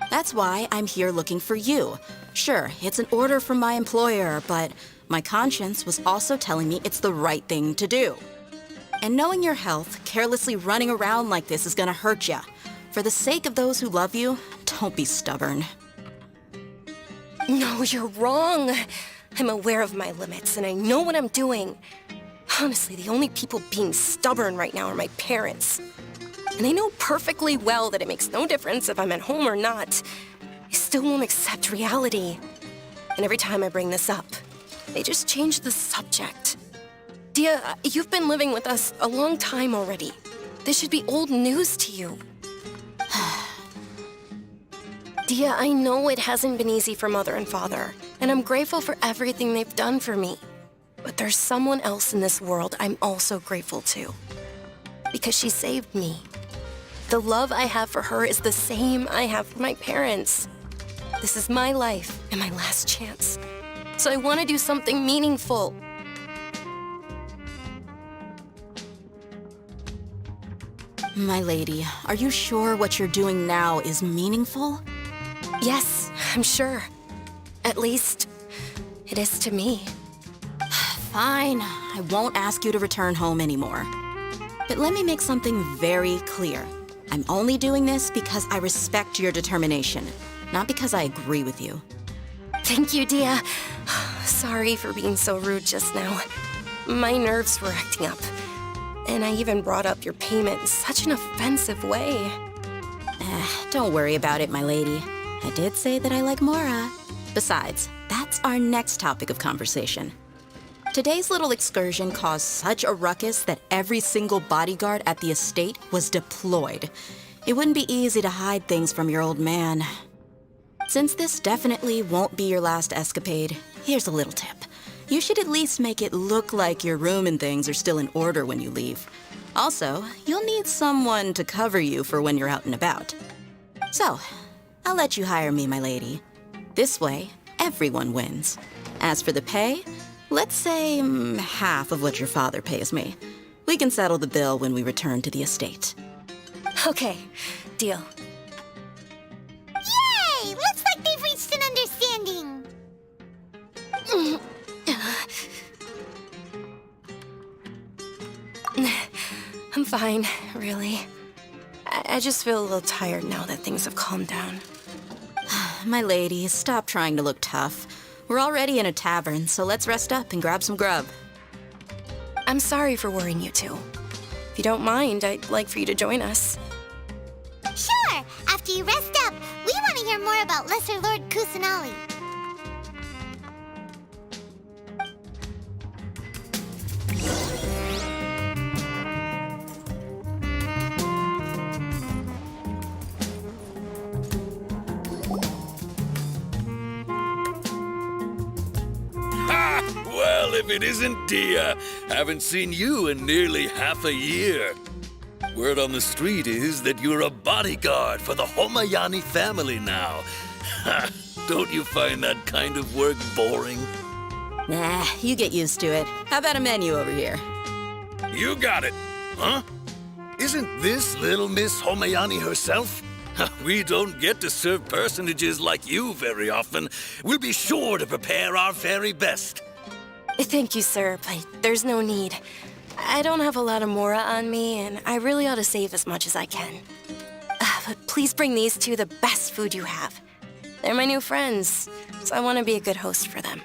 That's why I'm here looking for you. Sure, it's an order from my employer, but my conscience was also telling me it's the right thing to do. And knowing your health, carelessly running around like this is gonna hurt ya. For the sake of those who love you, don't be stubborn. No, you're wrong. I'm aware of my limits and I know what I'm doing. Honestly, the only people being stubborn right now are my parents. And they know perfectly well that it makes no difference if I'm at home or not. They still won't accept reality. And every time I bring this up, they just change the subject. Dia, you've been living with us a long time already. This should be old news to you. Dia, I know it hasn't been easy for Mother and Father, and I'm grateful for everything they've done for me. But there's someone else in this world I'm also grateful to. Because she saved me. The love I have for her is the same I have for my parents. This is my life and my last chance. So I want to do something meaningful. My lady, are you sure what you're doing now is meaningful? Yes, I'm sure. At least, it is to me. Fine, I won't ask you to return home anymore. But let me make something very clear. I'm only doing this because I respect your determination, not because I agree with you. Thank you, Dia. Sorry for being so rude just now. My nerves were acting up. And I even brought up your payment in such an offensive way. Don't worry about it, my lady. I did say that I like Mora. Besides, that's our next topic of conversation. Today's little excursion caused such a ruckus that every single bodyguard at the estate was deployed. It wouldn't be easy to hide things from your old man. Since this definitely won't be your last escapade, here's a little tip. You should at least make it look like your room and things are still in order when you leave. Also, you'll need someone to cover you for when you're out and about. So, I'll let you hire me, my lady. This way, everyone wins. As for the pay, let's say half of what your father pays me. We can settle the bill when we return to the estate. Okay, deal. Yay! Looks like they've reached an understanding. I'm fine, really. I just feel a little tired now that things have calmed down. My lady, stop trying to look tough. We're already in a tavern, so let's rest up and grab some grub. I'm sorry for worrying you two. If you don't mind, I'd like for you to join us. Sure! After you rest up, we want to hear more about Lesser Lord Kusanali. Well, if it isn't Dia, haven't seen you in nearly half a year. Word on the street is that you're a bodyguard for the Homayani family now. Don't you find that kind of work boring? Nah, you get used to it. How about a menu over here? You got it, huh? Isn't this little Miss Homayani herself? We don't get to serve personages like you very often. We'll be sure to prepare our very best. Thank you, sir, but there's no need. I don't have a lot of Mora on me, and I really ought to save as much as I can. But please bring these two the best food you have. They're my new friends, so I want to be a good host for them.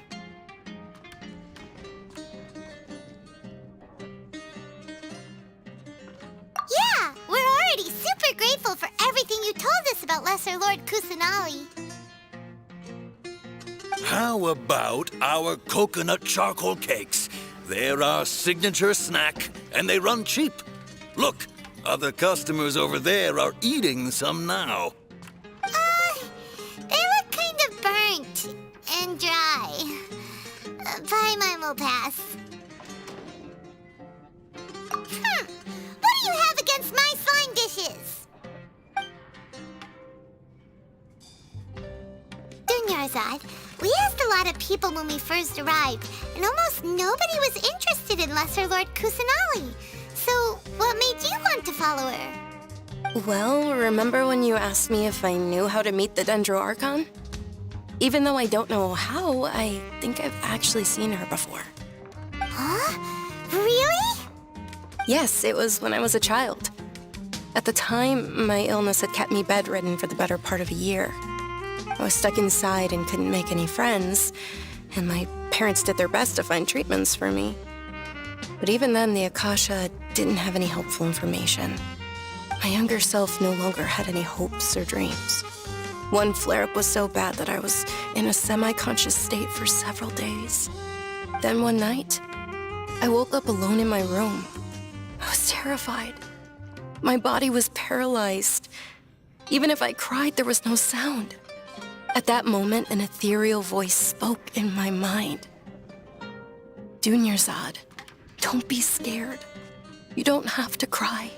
Yeah, we're already super grateful for everything you told us about Lesser Lord Kusanali. How about our coconut charcoal cakes? They're our signature snack, and they run cheap. Look, other customers over there are eating some now. They look kind of burnt and dry. Paimon will pass. What do you have against my slime dishes? Dunyarzad, we asked a lot of people when we first arrived, and almost nobody was interested in Lesser Lord Kusanali. So, what made you want to follow her? Well, remember when you asked me if I knew how to meet the Dendro Archon? Even though I don't know how, I think I've actually seen her before. Huh? Really? Yes, it was when I was a child. At the time, my illness had kept me bedridden for the better part of a year. I was stuck inside and couldn't make any friends, and my parents did their best to find treatments for me. But even then, the Akasha didn't have any helpful information. My younger self no longer had any hopes or dreams. One flare-up was so bad that I was in a semi-conscious state for several days. Then one night, I woke up alone in my room. I was terrified. My body was paralyzed. Even if I cried, there was no sound. At that moment, an ethereal voice spoke in my mind. Dunyarzad, don't be scared. You don't have to cry.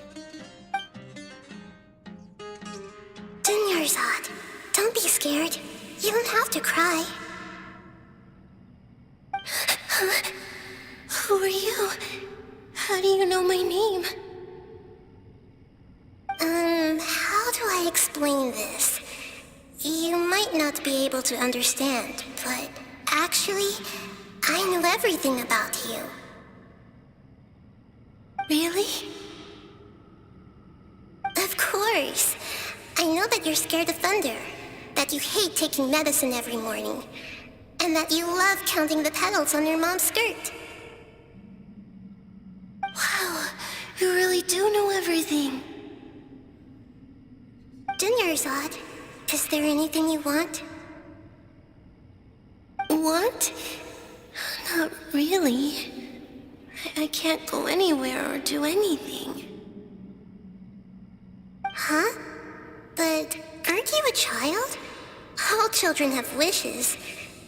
Dunyarzad, don't be scared. You don't have to cry. Who are you? How do you know my name? How do I explain this? You might not be able to understand, but actually, I know everything about you. Really? Of course. I know that you're scared of thunder, that you hate taking medicine every morning, and that you love counting the petals on your mom's skirt. Wow, you really do know everything. Dunyarzad, is there anything you want? Want? Not really. I can't go anywhere or do anything. Huh? But aren't you a child? All children have wishes.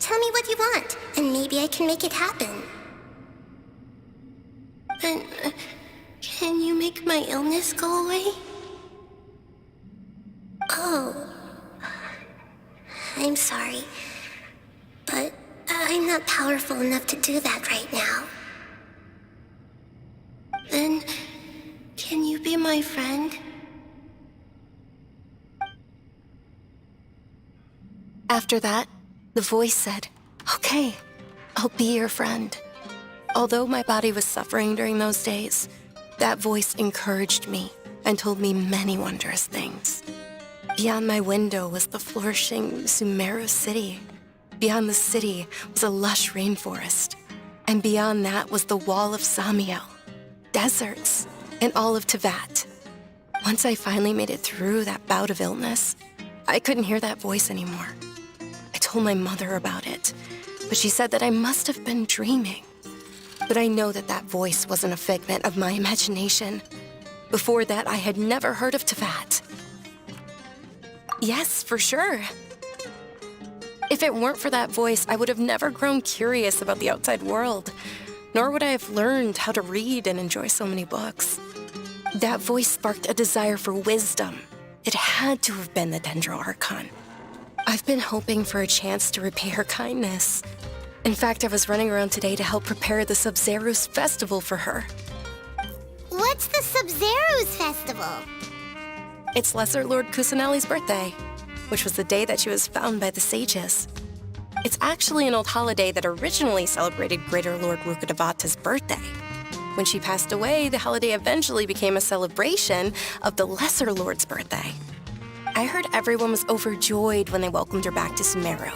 Tell me what you want, and maybe I can make it happen. And can you make my illness go away? Oh. I'm sorry, but I'm not powerful enough to do that right now. Then, can you be my friend? After that, the voice said, "Okay, I'll be your friend." Although my body was suffering during those days, that voice encouraged me and told me many wondrous things. Beyond my window was the flourishing Sumeru city. Beyond the city was a lush rainforest. And beyond that was the wall of Samiel, deserts, and all of Tevat. Once I finally made it through that bout of illness, I couldn't hear that voice anymore. I told my mother about it, but she said that I must have been dreaming. But I know that that voice wasn't a figment of my imagination. Before that, I had never heard of Tevat. Yes, for sure. If it weren't for that voice, I would have never grown curious about the outside world, nor would I have learned how to read and enjoy so many books. That voice sparked a desire for wisdom. It had to have been the Dendro Archon. I've been hoping for a chance to repay her kindness. In fact, I was running around today to help prepare the Sub-Zero's festival for her. What's the Sub-Zero's festival? It's Lesser Lord Kusanali's birthday, which was the day that she was found by the sages. It's actually an old holiday that originally celebrated Greater Lord Rukkhadevata's birthday. When she passed away, the holiday eventually became a celebration of the Lesser Lord's birthday. I heard everyone was overjoyed when they welcomed her back to Sumeru.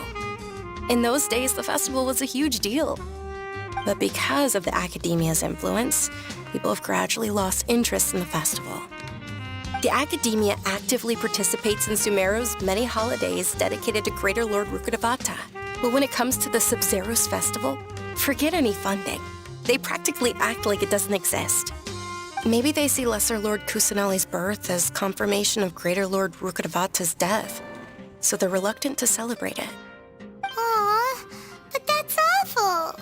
In those days, the festival was a huge deal. But because of the Academia's influence, people have gradually lost interest in the festival. The Academia actively participates in Sumeru's many holidays dedicated to Greater Lord Rukkhadevata. But when it comes to the Sub-Zero's festival, forget any funding. They practically act like it doesn't exist. Maybe they see Lesser Lord Kusanali's birth as confirmation of Greater Lord Rukkhadevata's death, so they're reluctant to celebrate it. Aw, but that's awful.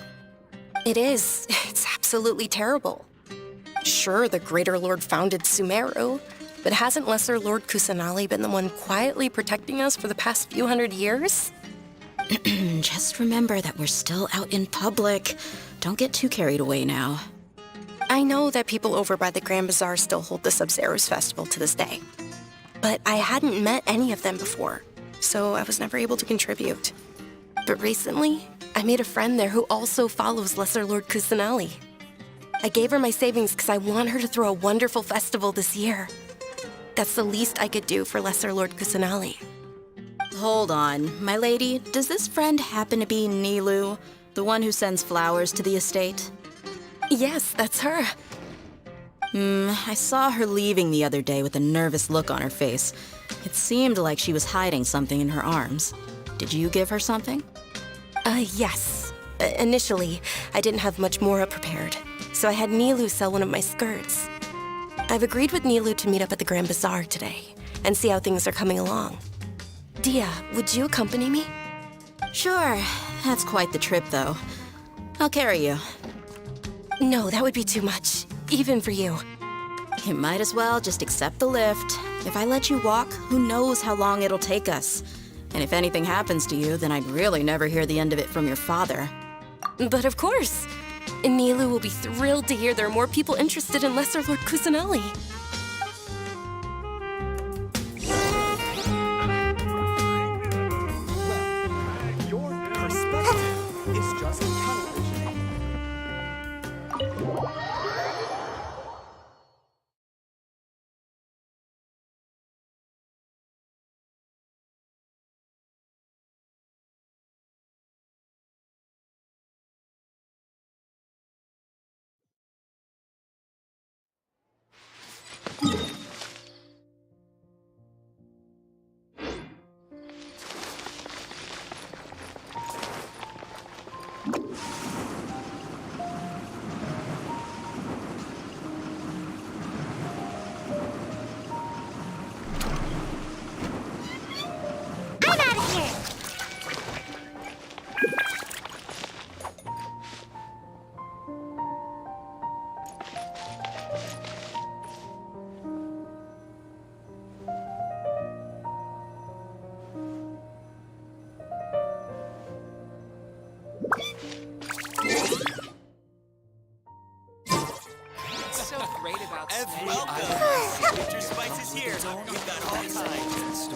It is. It's absolutely terrible. Sure, the Greater Lord founded Sumeru, but hasn't Lesser Lord Kusanali been the one quietly protecting us for the past few hundred years? Just remember that we're still out in public. Don't get too carried away now. I know that people over by the Grand Bazaar still hold the Sub-Zero's festival to this day. But I hadn't met any of them before, so I was never able to contribute. But recently, I made a friend there who also follows Lesser Lord Kusanali. I gave her my savings because I want her to throw a wonderful festival this year. That's the least I could do for Lesser Lord Kusanali. Hold on, my lady. Does this friend happen to be Nilu, the one who sends flowers to the estate? Yes, that's her. I saw her leaving the other day with a nervous look on her face. It seemed like she was hiding something in her arms. Did you give her something? Yes. Initially, I didn't have much more prepared, so I had Nilu sell one of my skirts. I've agreed with Nilu to meet up at the Grand Bazaar today and see how things are coming along. Dia, would you accompany me? Sure. That's quite the trip, though. I'll carry you. No, that would be too much, even for you. You might as well just accept the lift. If I let you walk, who knows how long it'll take us. And if anything happens to you, then I'd really never hear the end of it from your father. But of course. Nilu will be thrilled to hear there are more people interested in Lesser Lord Kusanali. Your perspective is just television. I'm out of here. So great about Welcome. Signature spices here. We've got all kinds.